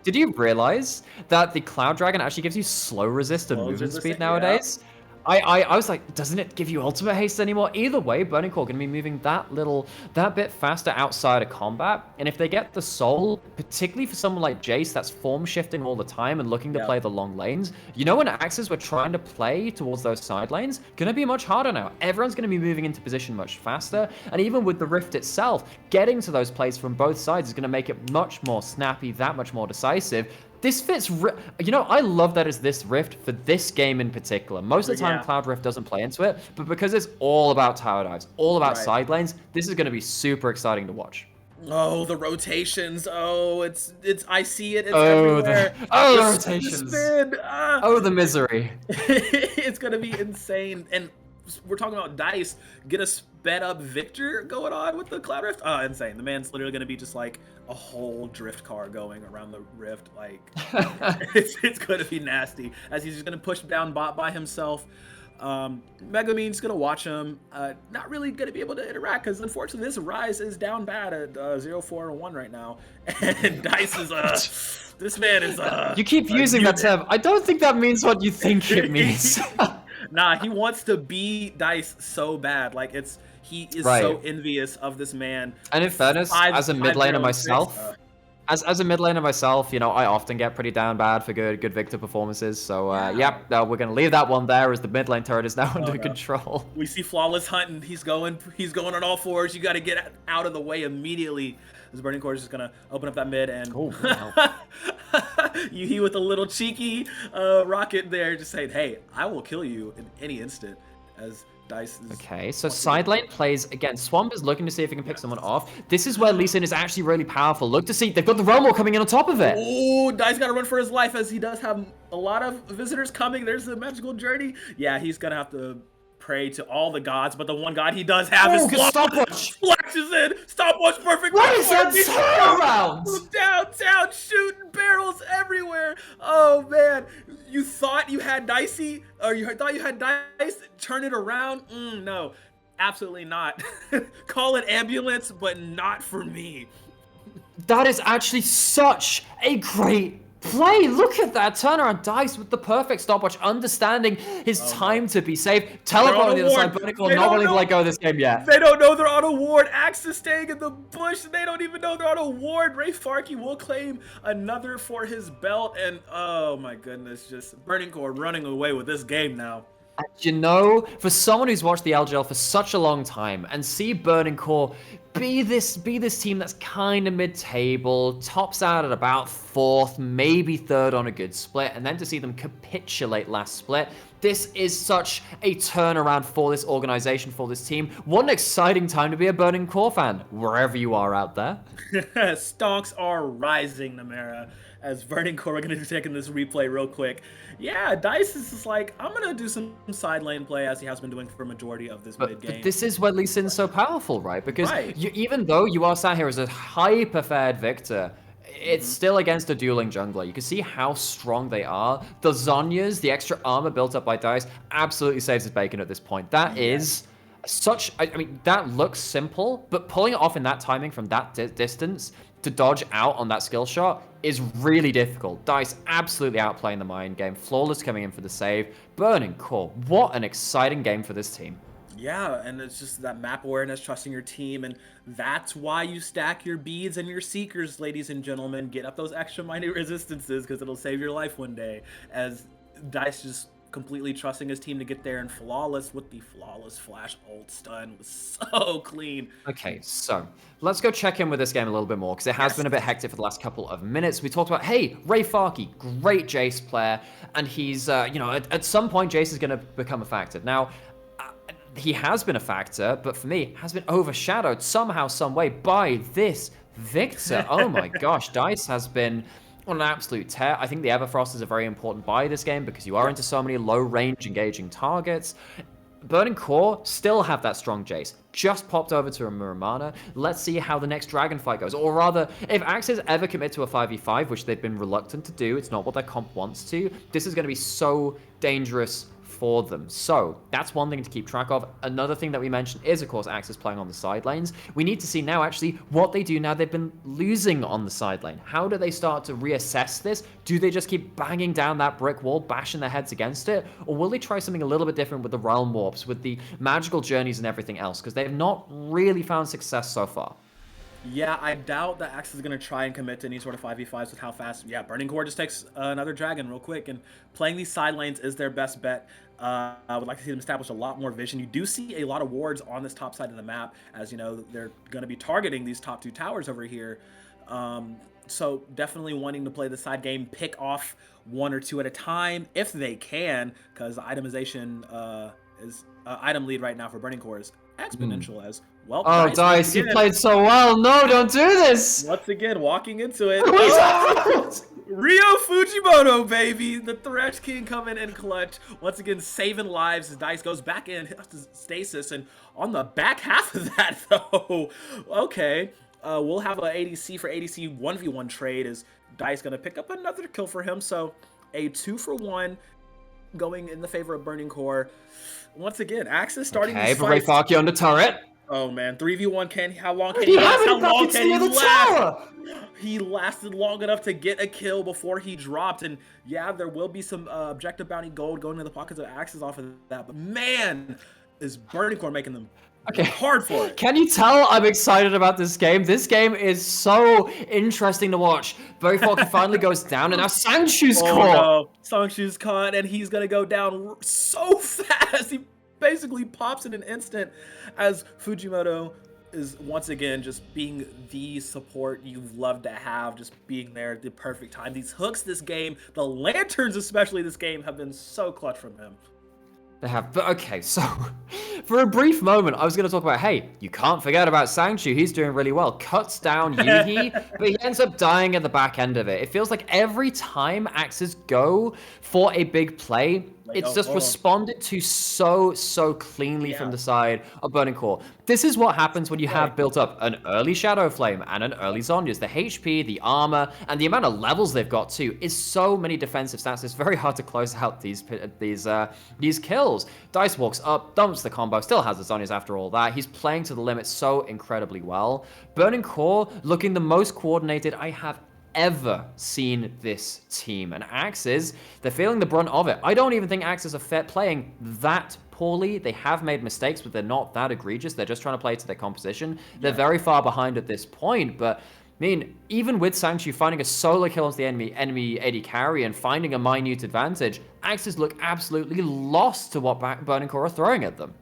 did you realize that the Cloud Dragon actually gives you slow resist and movement speed nowadays? Yeah. I was like, doesn't it give you ultimate haste anymore? Either way, Burning Core going to be moving that bit faster outside of combat. And if they get the soul, particularly for someone like Jace that's form shifting all the time and looking to play the long lanes, you know, when AXIZ were trying to play towards those side lanes, going to be much harder now. Everyone's going to be moving into position much faster. And even with the Rift itself, getting to those plays from both sides is going to make it much more snappy, that much more decisive. This fits, you know, I love that it's this Rift for this game in particular. Most of the time, Cloud Rift doesn't play into it, but because it's all about tower dives, all about side lanes, this is going to be super exciting to watch. Oh, the rotations. Oh, it's I see it. It's everywhere. The rotations. Oh, the misery. It's going to be insane. And we're talking about Dice. Get a sped up Victor going on with the Cloud Rift. Oh, insane. The man's literally going to be just like a whole drift car going around the Rift. Like, it's going to be nasty as he's just going to push down bot by himself. Megamine's going to watch him. Not really going to be able to interact because unfortunately this Rise is down bad at 0-4-1 right now. And Dice is, this man is, you keep using that term. I don't think that means what you think it means. Nah, he wants to be Dice so bad. Like, he is so envious of this man. And in fairness, as a mid laner myself, As a mid laner myself, you know, I often get pretty down bad for good Victor performances. So, yep, we're going to leave that one there as the mid lane turret is now under control. We see Flawless hunting. He's going on all fours. You got to get out of the way immediately. This Burning Core is just going to open up that mid and he with a little cheeky rocket there, just saying, hey, I will kill you in any instant as Dice is... Okay, so side lane plays again. Swamp is looking to see if he can pick someone off. This is where Lee Sin is actually really powerful. Look to see, they've got the Realm War coming in on top of it. Oh, Dice got to run for his life as he does have a lot of visitors coming. There's the magical journey. Yeah, he's going to have to pray to all the gods, but the one god he does have is Stopwatch. Flashes in. Stopwatch perfect. What is that turnaround? Downtown shooting barrels everywhere. Oh man, you thought you had Dicey, or you thought you had Dice, turn it around? No, absolutely not. Call it ambulance, but not for me. That is actually such a great play. Look at that turnaround. Dice with the perfect stopwatch, understanding his time to be safe. Teleport on the other side. Burning Core not willing to let go of this game yet. They don't know they're on a ward. AXIZ staying in the bush. They don't even know they're on a ward. Ray Farkey will claim another for his belt. And oh my goodness, just Burning Core running away with this game now. And you know, for someone who's watched the LJL for such a long time and see Burning Core be this team that's kind of mid-table, tops out at about 4th, maybe 3rd on a good split, and then to see them capitulate last split, this is such a turnaround for this organization, for this team. What an exciting time to be a Burning Core fan, wherever you are out there. Stonks are rising, Namera. As Burning Core, we're going to be taking this replay real quick. Yeah, Dice is just like, I'm going to do some side lane play as he has been doing for a majority of this mid game. But this is where Lee Sin's so powerful, right? Because even though you are sat here as a hyper-fared Victor, it's still against a dueling jungler. You can see how strong they are. The Zhonya's, the extra armor built up by Dice, absolutely saves his bacon at this point. That is such... I mean, that looks simple, but pulling it off in that timing from that distance to dodge out on that skill shot is really difficult. Dice absolutely outplaying the mind game. Flawless coming in for the save. Burning Core. What an exciting game for this team. Yeah, and it's just that map awareness, trusting your team, and that's why you stack your beads and your seekers, ladies and gentlemen. Get up those extra minute resistances because it'll save your life one day. As Dice just completely trusting his team to get there, and Flawless with the flawless flash ult stun was so clean. Okay, so let's go check in with this game a little bit more because it has been a bit hectic for the last couple of minutes. We talked about, hey, Ray Farkey, great Jace player, and he's, you know, at some point Jace is going to become a factor. Now, he has been a factor, but for me, has been overshadowed somehow, some way by this Victor. Oh my gosh, Dice has been on an absolute tear. I think the Everfrost is a very important buy this game because you are into so many low-range engaging targets. Burning Core still have that strong Jace. Just popped over to a Muramana. Let's see how the next Dragon fight goes. Or rather, if AXIZ ever commit to a 5v5, which they've been reluctant to do, it's not what their comp wants to, this is going to be so dangerous for them. So that's one thing to keep track of. Another thing that we mentioned is, of course, AXIZ playing on the side lanes. We need to see now actually what they do now they've been losing on the side lane. How do they start to reassess this? Do they just keep banging down that brick wall, bashing their heads against it? Or will they try something a little bit different with the realm warps, with the magical journeys and everything else? Because they have not really found success so far. Yeah, I doubt that AXIZ is going to try and commit to any sort of 5v5s with how fast... Yeah, Burning Core just takes another dragon real quick, and playing these side lanes is their best bet. I would like to see them establish a lot more vision. You do see a lot of wards on this top side of the map, as you know, they're going to be targeting these top 2 towers over here. So definitely wanting to play the side game, pick off 1 or 2 at a time if they can, because itemization is item lead right now for Burning Core is exponential as well. Oh, Dice, you played so well. No, don't do this. Once again, walking into it. Oh, Rio Fujimoto, baby. The Thresh King coming in clutch. Once again, saving lives as Dice goes back in, hits the stasis, and on the back half of that, though, okay, we'll have an ADC for ADC 1v1 trade as Dice going to pick up another kill for him. So a 2-for-1 going in the favor of Burning Core. Once again, AXIZ starting these fights. Farkey on the turret. Oh man, 3v1 how long can he last? How long can he last? He lasted long enough to get a kill before he dropped, and yeah, there will be some objective bounty gold going to the pockets of AXIZ off of that, but man, is Burning Core making them Okay. Hard for it. Can you tell I'm excited about this game? This game is so interesting to watch. Very Falky finally goes down, and now Sangshu's caught. No, Sangshu's caught, and he's gonna go down so fast. He basically pops in an instant as Fujimoto is once again just being the support you love to have, just being there at the perfect time. These hooks this game, the lanterns especially this game, have been so clutch from him. They have, but okay, so for a brief moment, I was going to talk about, hey, you can't forget about Sangshu. He's doing really well. Cuts down Yuhi, but he ends up dying at the back end of it. It feels like every time AXIZ go for a big play, it's just responded to so cleanly from the side of Burning Core. This is what happens when you have built up an early Shadow Flame and an early Zhonya's. The HP, the armor, and the amount of levels they've got too is so many defensive stats. It's very hard to close out these kills. Dice walks up, dumps the combo, still has the Zhonya's after all that. He's playing to the limit so incredibly well. Burning Core looking the most coordinated I have ever seen this team. And AXIZ, they're feeling the brunt of it. I don't even think AXIZ are playing that poorly. They have made mistakes, but they're not that egregious. They're just trying to play to their composition. They're very far behind at this point, but I mean, even with Sangshu finding a solo kill onto the enemy AD carry and finding a minute advantage, AXIZ look absolutely lost to what Burning Core are throwing at them.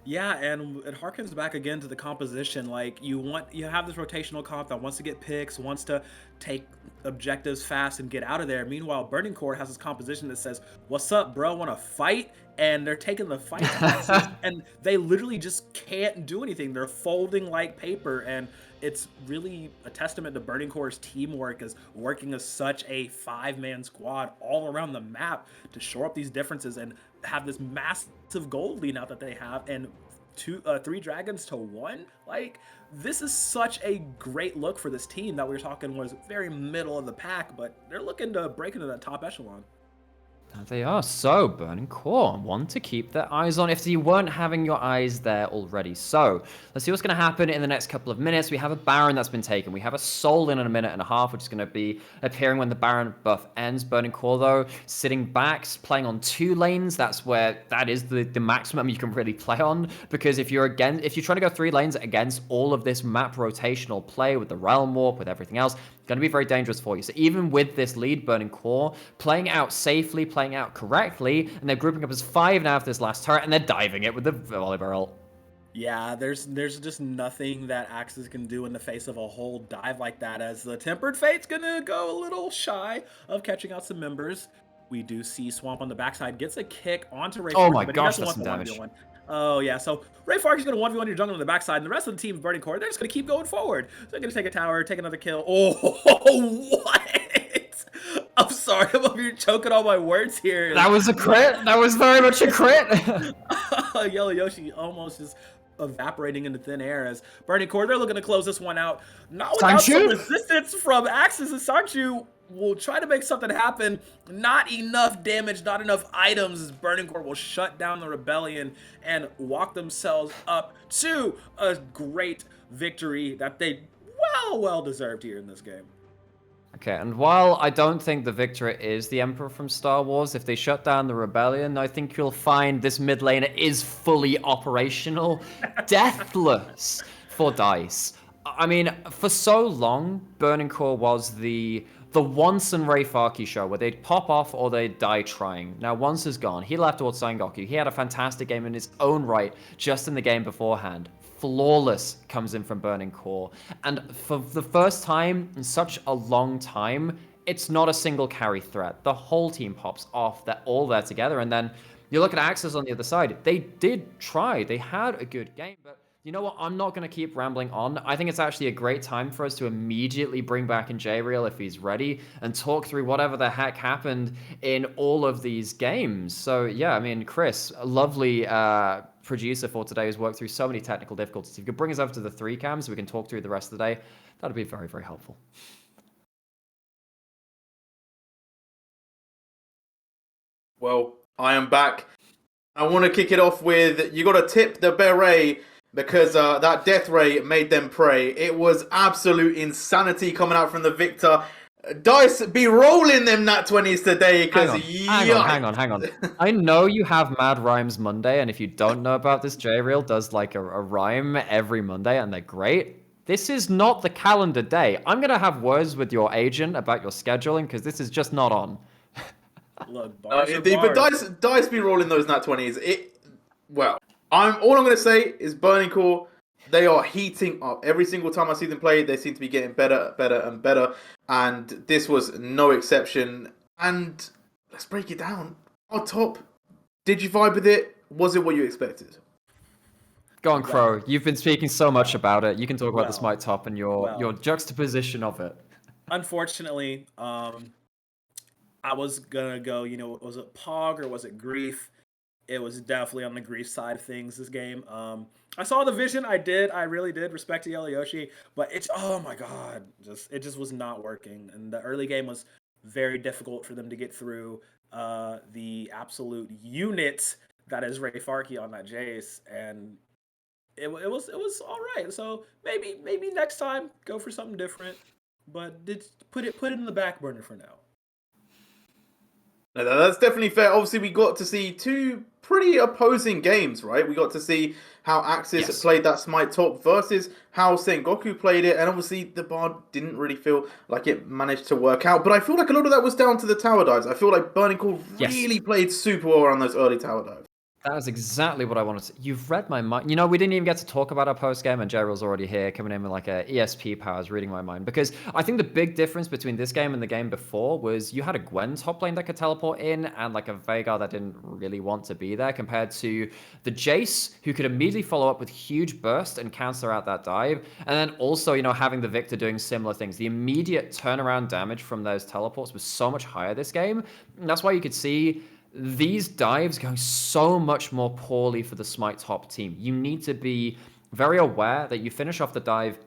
Yeah, and it harkens back again to the composition. Like you have this rotational comp that wants to get picks, wants to take objectives fast and get out of there. Meanwhile, Burning Core has this composition that says, "What's up, bro? Want to fight?" And they're taking the fight to AXIZ, and they literally just can't do anything. They're folding like paper, and it's really a testament to Burning Core's teamwork as working as such a 5-man squad all around the map to shore up these differences and have this massive gold lead out that they have, and 3 dragons to 1. Like, this is such a great look for this team that we were talking was very middle of the pack, but they're looking to break into that top echelon. They are. So, Burning Core, one to keep their eyes on if you weren't having your eyes there already. So, let's see what's going to happen in the next couple of minutes. We have a Baron that's been taken. We have a Soul in a minute and a half, which is going to be appearing when the Baron buff ends. Burning Core, though, sitting back, playing on 2 lanes. That is the maximum you can really play on. Because if you're trying to go 3 lanes against all of this map rotational play with the Realm Warp, with everything else, going to be very dangerous for you. So even with this lead, Burning Core playing out safely, playing out correctly, and they're grouping up as 5 now after this last turret, and they're diving it with the volley barrel. Yeah, there's just nothing that AXIZ can do in the face of a whole dive like that, as the Tempered Fate's gonna go a little shy of catching out some members. We do see Swamp on the backside gets a kick onto Ray. Oh my gosh, that's some damage. Oh yeah, so Ray Fark is going to 1v1 your jungle on the backside, and the rest of the team, Burning Core, they're just going to keep going forward. So they're going to take a tower, take another kill. Oh, what? I'm sorry, I'm over here choking all my words here. That was a crit. That was very much a crit. Yellow Yoshi almost just evaporating into thin air as Burning Core, they're looking to close this one out. Not without some resistance from AXIZ, and Sangshu will try to make something happen. Not enough damage, not enough items, as Burning Core will shut down the rebellion and walk themselves up to a great victory that they well deserved here in this game. Okay, and while I don't think the victor is the Emperor from Star Wars, if they shut down the rebellion, I think you'll find this mid laner is fully operational, deathless for DICE. I mean, for so long, Burning Core was the Once and Ray Farky show where they'd pop off or they'd die trying. Now, Once is gone. He left towards Sengoku. He had a fantastic game in his own right, just in the game beforehand. Flawless comes in from Burning Core. And for the first time in such a long time, it's not a single carry threat. The whole team pops off. They're all there together. And then you look at AXIZ on the other side. They did try. They had a good game, but you know what? I'm not going to keep rambling on. I think it's actually a great time for us to immediately bring back in J-Real if he's ready and talk through whatever the heck happened in all of these games. So yeah, I mean, Chris, a lovely producer for today, who's worked through so many technical difficulties. If you could bring us over to the 3 cams so we can talk through the rest of the day, that'd be very, very helpful. Well, I am back. I want to kick it off with, you got to tip the beret, because that death ray made them pray. It was absolute insanity coming out from the victor. Dice be rolling them nat 20s today because hang on. I know you have Mad Rhymes Monday, and if you don't know about this, J-Reel does like a rhyme every Monday, and they're great. This is not the calendar day. I'm going to have words with your agent about your scheduling because this is just not on. Look, bars are but bars. Dice be rolling those nat 20s. All I'm going to say is Burning Core. They are heating up. Every single time I see them play, they seem to be getting better, and better. And this was no exception. And let's break it down. On top, did you vibe with it? Was it what you expected? Go on, Crow. You've been speaking so much about it. You can talk about the Smite Top and your juxtaposition of it. Unfortunately, I was gonna go, was it Pog or was it Grief? It was definitely on the Grief side of things this game. I saw the vision. I really did respect to Yoshi, but oh my god, it just was not working. And the early game was very difficult for them to get through the absolute unit that is Ray Farkey on that Jace, and it was all right. So maybe next time go for something different, but put it in the back burner for now. No, that's definitely fair. Obviously, we got to see two pretty opposing games, right? We got to see how AXIZ played that Smite Top versus how Sengoku played it, and obviously the Bard didn't really feel like it managed to work out. But I feel like a lot of that was down to the tower dives. I feel like Burning Core really played super well around those early tower dives. That was exactly what I wanted to. You've read my mind. You know, we didn't even get to talk about our post game, and Gerald's already here, coming in with like a ESP powers, reading my mind. Because I think the big difference between this game and the game before was you had a Gwen top lane that could teleport in, and like a Veigar that didn't really want to be there, compared to the Jace, who could immediately follow up with huge burst and cancel out that dive, and then also, having the Victor doing similar things. The immediate turnaround damage from those teleports was so much higher this game, and that's why you could see these dives going so much more poorly for the Smite Top team. You need to be very aware that you finish off the dive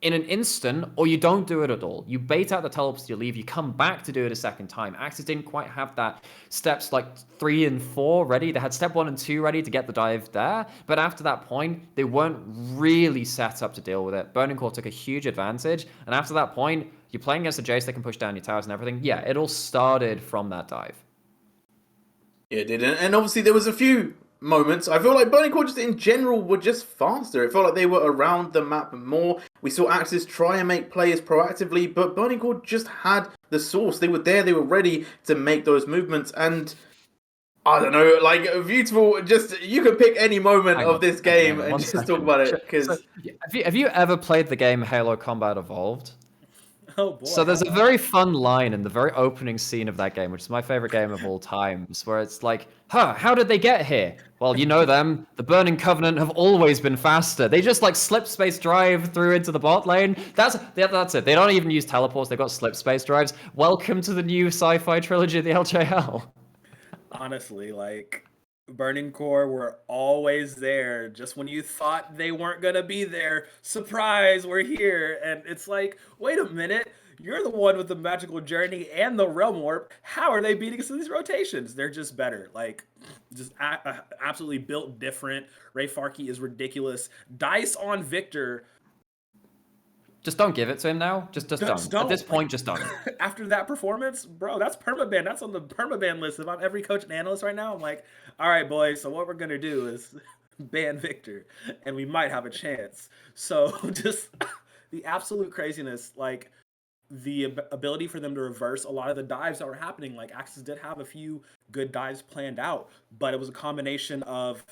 in an instant, or you don't do it at all. You bait out the teleports, you leave, you come back to do it a second time. AXIZ didn't quite have that steps like 3 and 4 ready. They had step 1 and 2 ready to get the dive there, but after that point, they weren't really set up to deal with it. Burning Core took a huge advantage, and after that point, you're playing against a Jace that can push down your towers and everything. Yeah, it all started from that dive. Yeah, it did. And obviously there was a few moments. I feel like Burning Core just in general were just faster. It felt like they were around the map more. We saw AXIZ try and make players proactively, but Burning Core just had the source. They were there. They were ready to make those movements. And I don't know, like beautiful. Just you can pick any moment of this game and just talk about it. Because have you ever played the game Halo Combat Evolved? Oh boy. So there's a very fun line in the very opening scene of that game, which is my favorite game of all times, where it's like, how did they get here? Well, you know them. The Burning Covenant have always been faster. They just like slip space drive through into the bot lane. That's it. They don't even use teleports. They've got slip space drives. Welcome to the new sci-fi trilogy of the LJL. Honestly, like Burning Core were always there just when you thought they weren't gonna be there. Surprise, we're here. And it's like, wait a minute, you're the one with the magical journey and the realm warp. How are they beating us in these rotations? They're just better. Like, just absolutely built different. Ray Farkey is ridiculous. Dice on Victor. Just don't give it to him now. Just don't. At this point, just don't. After that performance, bro, that's permaban. That's on the permaban list. If I'm every coach and analyst right now, I'm like, all right, boys, so what we're going to do is ban Victor, and we might have a chance. So just the absolute craziness, like the ability for them to reverse a lot of the dives that were happening. Like AXIZ did have a few good dives planned out, but it was a combination of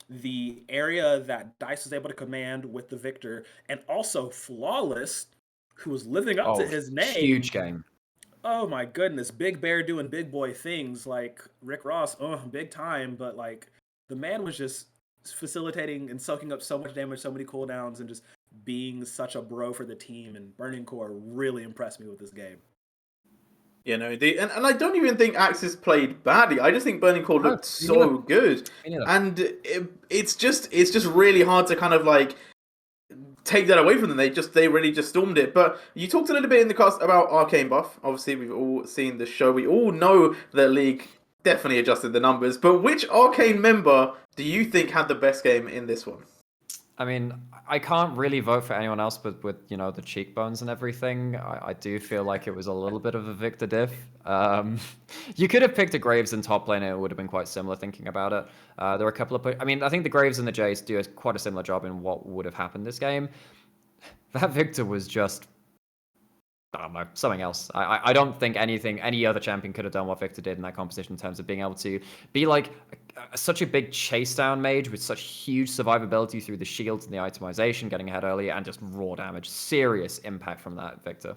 the area that Dice was able to command with the Victor, and also Flawless, who was living up to his name. Huge game. Oh my goodness, Big Bear doing big boy things like Rick Ross, big time, but like the man was just facilitating and soaking up so much damage, so many cooldowns, and just being such a bro for the team. And Burning Core really impressed me with this game. You know, and I don't even think AXIZ played badly. I just think Burning Core looked so good, and it's just really hard to kind of like take that away from them. They really just stormed it. But you talked a little bit in the cast about Arcane buff. Obviously, we've all seen the show. We all know the league definitely adjusted the numbers. But which Arcane member do you think had the best game in this one? I mean, I can't really vote for anyone else, but with the cheekbones and everything, I do feel like it was a little bit of a Victor diff. You could have picked a Graves in top lane; it would have been quite similar. Thinking about it, there were a couple of. I mean, I think the Graves and the Jace do quite a similar job in what would have happened this game. That Victor was just, I don't know, something else. I don't think any other champion could have done what Victor did in that competition in terms of being able to be like such a big chase down mage with such huge survivability through the shields and the itemization, getting ahead early, and just raw damage. Serious impact from that Victor.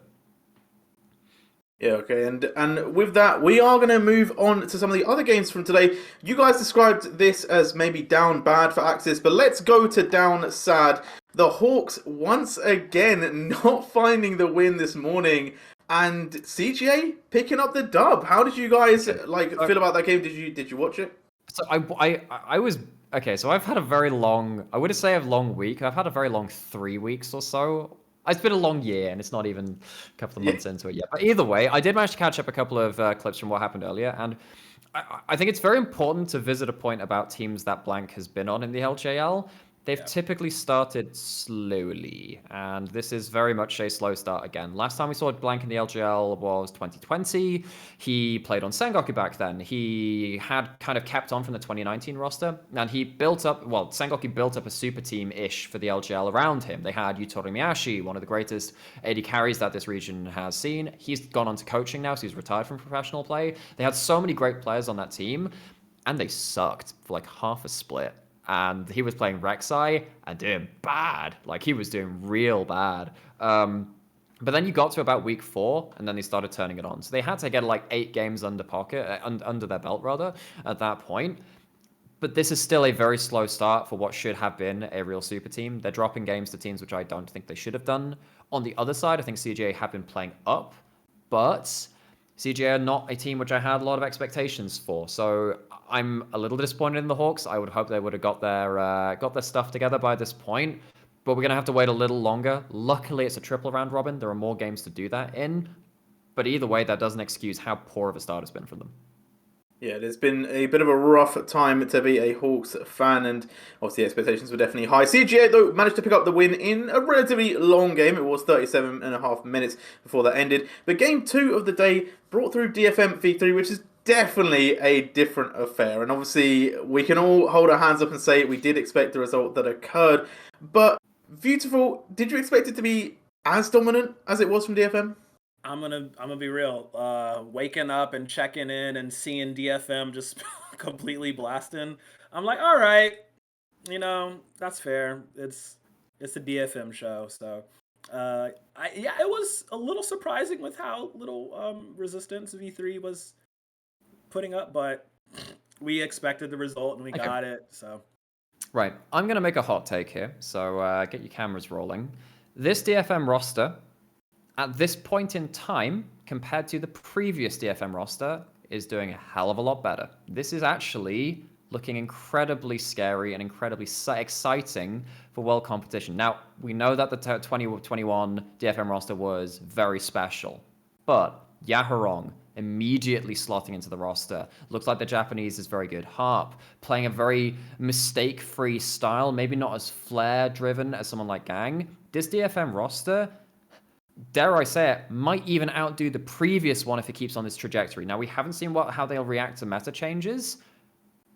Yeah, okay, and with that, we are going to move on to some of the other games from today. You guys described this as maybe down bad for AXIZ, but let's go to down sad. The Hawks once again not finding the win this morning, and CGA picking up the dub. How did you guys feel about that game? Did you watch it? So I was okay. So I've had a very long. I wouldn't say a long week. I've had a very long 3 weeks or so. It's been a long year, and it's not even a couple of months into it yet. But either way, I did manage to catch up a couple of clips from what happened earlier, and I think it's very important to visit a point about teams that Blank has been on in the LJL. They've typically started slowly, and this is very much a slow start again. Last time we saw Blank in the LGL was 2020. He played on Sengoku back then. He had kind of kept on from the 2019 roster, and he built up, well, Sengoku built up a super team-ish for the LGL around him. They had Yutori Miyashi, one of the greatest AD carries that this region has seen. He's gone on to coaching now, so he's retired from professional play. They had so many great players on that team, and they sucked for like half a split. And he was playing Rek'Sai and doing bad. Like, he was doing real bad. But then you got to about week 4, and then they started turning it on. So they had to get like 8 games under their belt, rather, at that point. But this is still a very slow start for what should have been a real super team. They're dropping games to teams which I don't think they should have done. On the other side, I think CGA have been playing up, but CGA are not a team which I had a lot of expectations for. So I'm a little disappointed in the Hawks. I would hope they would have got their stuff together by this point. But we're going to have to wait a little longer. Luckily, it's a triple round robin. There are more games to do that in. But either way, that doesn't excuse how poor of a start it's been for them. Yeah, there's been a bit of a rough time to be a Hawks fan, and obviously expectations were definitely high. CGA, though, managed to pick up the win in a relatively long game. It was 37.5 minutes before that ended. But game 2 of the day brought through DFM V3, which is definitely a different affair. And obviously, we can all hold our hands up and say we did expect the result that occurred. But, Beautiful, did you expect it to be as dominant as it was from DFM? I'm gonna be real. Waking up and checking in and seeing DFM just completely blasting. I'm like, all right, that's fair. It's a DFM show, so it was a little surprising with how little resistance V3 was putting up, but we expected the result and we got it. So right, I'm gonna make a hot take here. So get your cameras rolling. This DFM roster, at this point in time, compared to the previous DFM roster, is doing a hell of a lot better. This is actually looking incredibly scary and incredibly exciting for world competition. Now, we know that the 2021 DFM roster was very special, but Yaharong immediately slotting into the roster. Looks like the Japanese is very good. Harp, playing a very mistake-free style, maybe not as flare-driven as someone like Gang. This DFM roster, dare I say it, might even outdo the previous one if it keeps on this trajectory. Now, we haven't seen how they'll react to meta changes,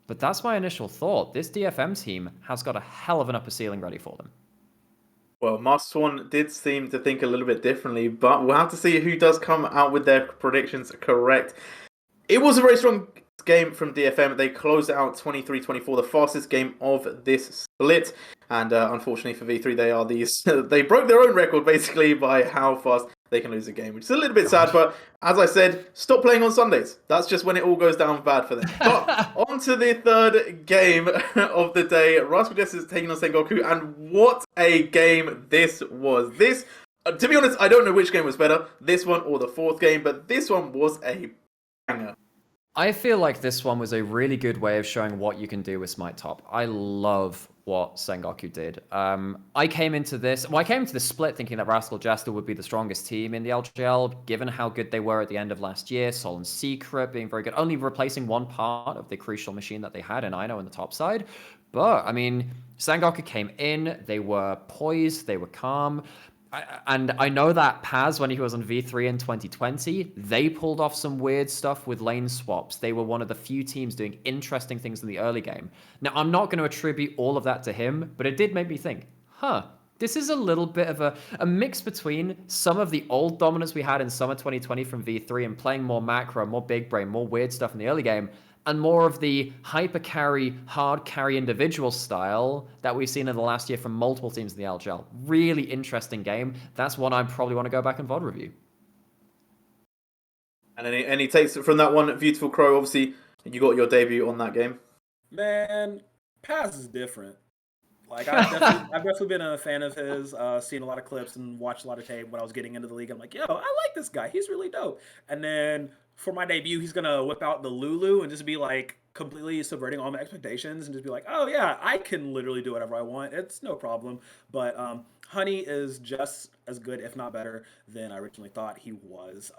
but that's my initial thought. This DFM team has got a hell of an upper ceiling ready for them. Well, Master Swan did seem to think a little bit differently, but we'll have to see who does come out with their predictions correct. It was a very strong game from DFM. They closed it out 23-24, the fastest game of this split. And unfortunately for V3, they broke their own record basically by how fast they can lose a game, which is a little bit sad. But as I said, stop playing on Sundays. That's just when it all goes down bad for them. But on to the third game of the day. Rascal Jess is taking on Sengoku, and what a game this was. This, to be honest, I don't know which game was better, this one or the fourth game, but this one was a banger. I feel like this one was a really good way of showing what you can do with Smite Top. I love what Sengoku did. I came into this split thinking that Rascal Jester would be the strongest team in the LJL, given how good they were at the end of last year. Soul and Secret being very good, only replacing one part of the crucial machine that they had in Ino on the top side. But, I mean, Sengoku came in, they were poised, they were calm. And I know that Paz, when he was on V3 in 2020, they pulled off some weird stuff with lane swaps. They were one of the few teams doing interesting things in the early game. Now, I'm not going to attribute all of that to him, but it did make me think, this is a little bit of a mix between some of the old dominance we had in summer 2020 from V3 and playing more macro, more big brain, more weird stuff in the early game, and more of the hyper carry, hard carry individual style that we've seen in the last year from multiple teams in the LJL. Really interesting game. That's one I probably want to go back and VOD review. And any takes from that one, Beautiful Crow? Obviously, you got your debut on that game. Man, Paz is different. Like I've definitely been a fan of his, seen a lot of clips and watched a lot of tape when I was getting into the league. I'm like, yo, I like this guy. He's really dope. And then for my debut, he's gonna whip out the Lulu and just be like completely subverting all my expectations and just be like, oh yeah, I can literally do whatever I want. It's no problem. But Honey is just as good, if not better, than I originally thought he was.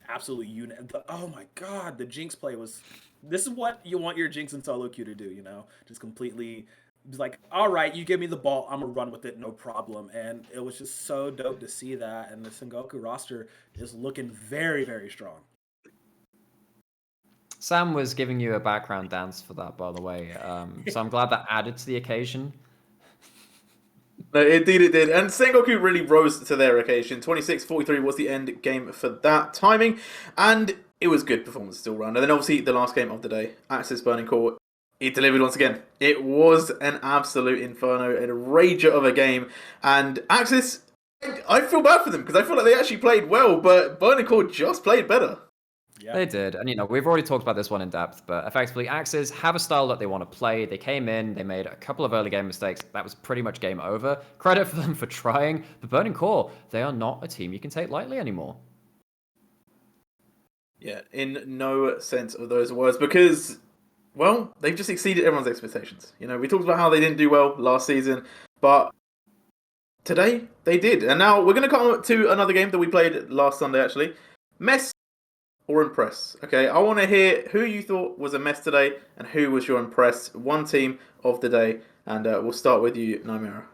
Absolute unit. Oh my god, the Jinx play was. This is what you want your Jinx and solo queue to do. You know, just completely. It's like, all right, you give me the ball, I'm gonna run with it, no problem. And it was just so dope to see that. And the Sengoku roster is looking very, very strong. Sam was giving you a background dance for that, by the way. So I'm glad that added to the occasion. No, indeed it did. And Sengoku really rose to their occasion. 26-43 was the end game for that timing. And it was good performance still round. And then obviously the last game of the day, AXIZ Burning Core. It delivered once again. It was an absolute inferno, a rager of a game. And AXIZ, I feel bad for them because I feel like they actually played well, but Burning Core just played better. Yeah. They did. And, we've already talked about this one in depth, but effectively, AXIZ have a style that they want to play. They came in, they made a couple of early game mistakes. That was pretty much game over. Credit for them for trying. But Burning Core, they are not a team you can take lightly anymore. Yeah, in no sense of those words, because... well, they've just exceeded everyone's expectations. We talked about how they didn't do well last season, but today they did. And now we're going to come to another game that we played last Sunday, actually. Mess or impress? Okay, I want to hear who you thought was a mess today and who was your impress. One team of the day. And we'll start with you, Naimira.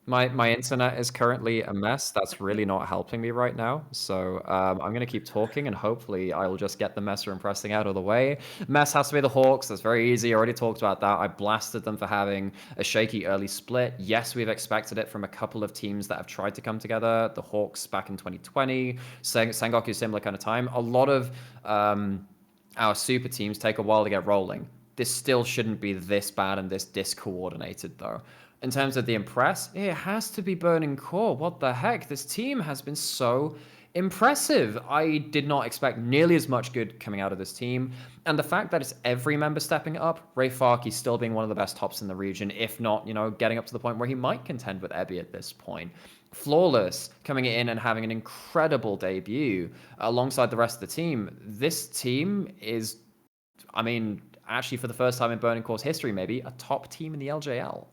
My internet is currently a mess. That's really not helping me right now. So I'm going to keep talking and hopefully I will just get the mess or impressing out of the way. Mess has to be the Hawks. That's very easy. I already talked about that. I blasted them for having a shaky early split. Yes, we've expected it from a couple of teams that have tried to come together. The Hawks back in 2020. Sengoku, similar kind of time. A lot of our super teams take a while to get rolling. This still shouldn't be this bad and this discoordinated, though. In terms of the impress, it has to be Burning Core. What the heck? This team has been so impressive. I did not expect nearly as much good coming out of this team. And the fact that it's every member stepping up, Ray Farkey still being one of the best tops in the region, if not, getting up to the point where he might contend with Ebby at this point. Flawless coming in and having an incredible debut alongside the rest of the team. This team is, actually for the first time in Burning Core's history, maybe, a top team in the LJL.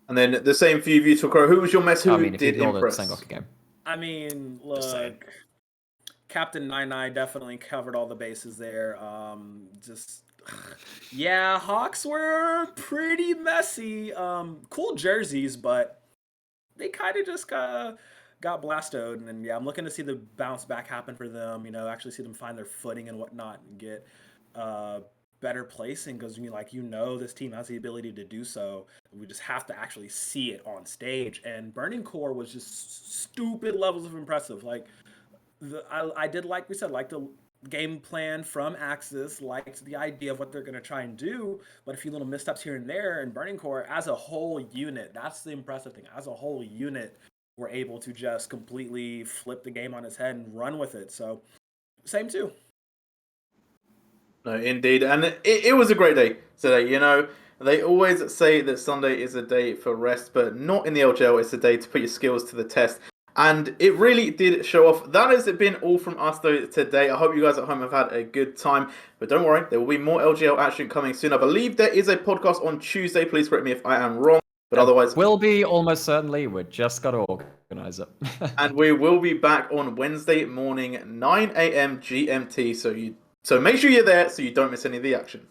And then the same for you, Beautiful Crow. Who was your mess? Who did impress? The Sengoku game. Look, Captain 99 definitely covered all the bases there. Hawks were pretty messy. Cool jerseys, but they kind of just got blasted. And I'm looking to see the bounce back happen for them. Actually see them find their footing and whatnot and get better placing because this team has the ability to do so. We just have to actually see it on stage. And Burning Core was just stupid levels of impressive. I did, like we said, like the game plan from AXIZ, liked the idea of what they're going to try and do, but a few little missteps here and there. And Burning Core as a whole unit, that's the impressive thing. As a whole unit, we're able to just completely flip the game on its head and run with it. So same too. No, indeed. And it was a great day today. They always say that Sunday is a day for rest, but not in the LJL. It's a day to put your skills to the test. And it really did show off. That has been all from us, though, today. I hope you guys at home have had a good time. But don't worry, there will be more LJL action coming soon. I believe there is a podcast on Tuesday. Please correct me if I am wrong. But otherwise... will be, almost certainly. We've just got to organise it. And we will be back on Wednesday morning, 9 a.m. GMT. So you So make sure you're there so you don't miss any of the action.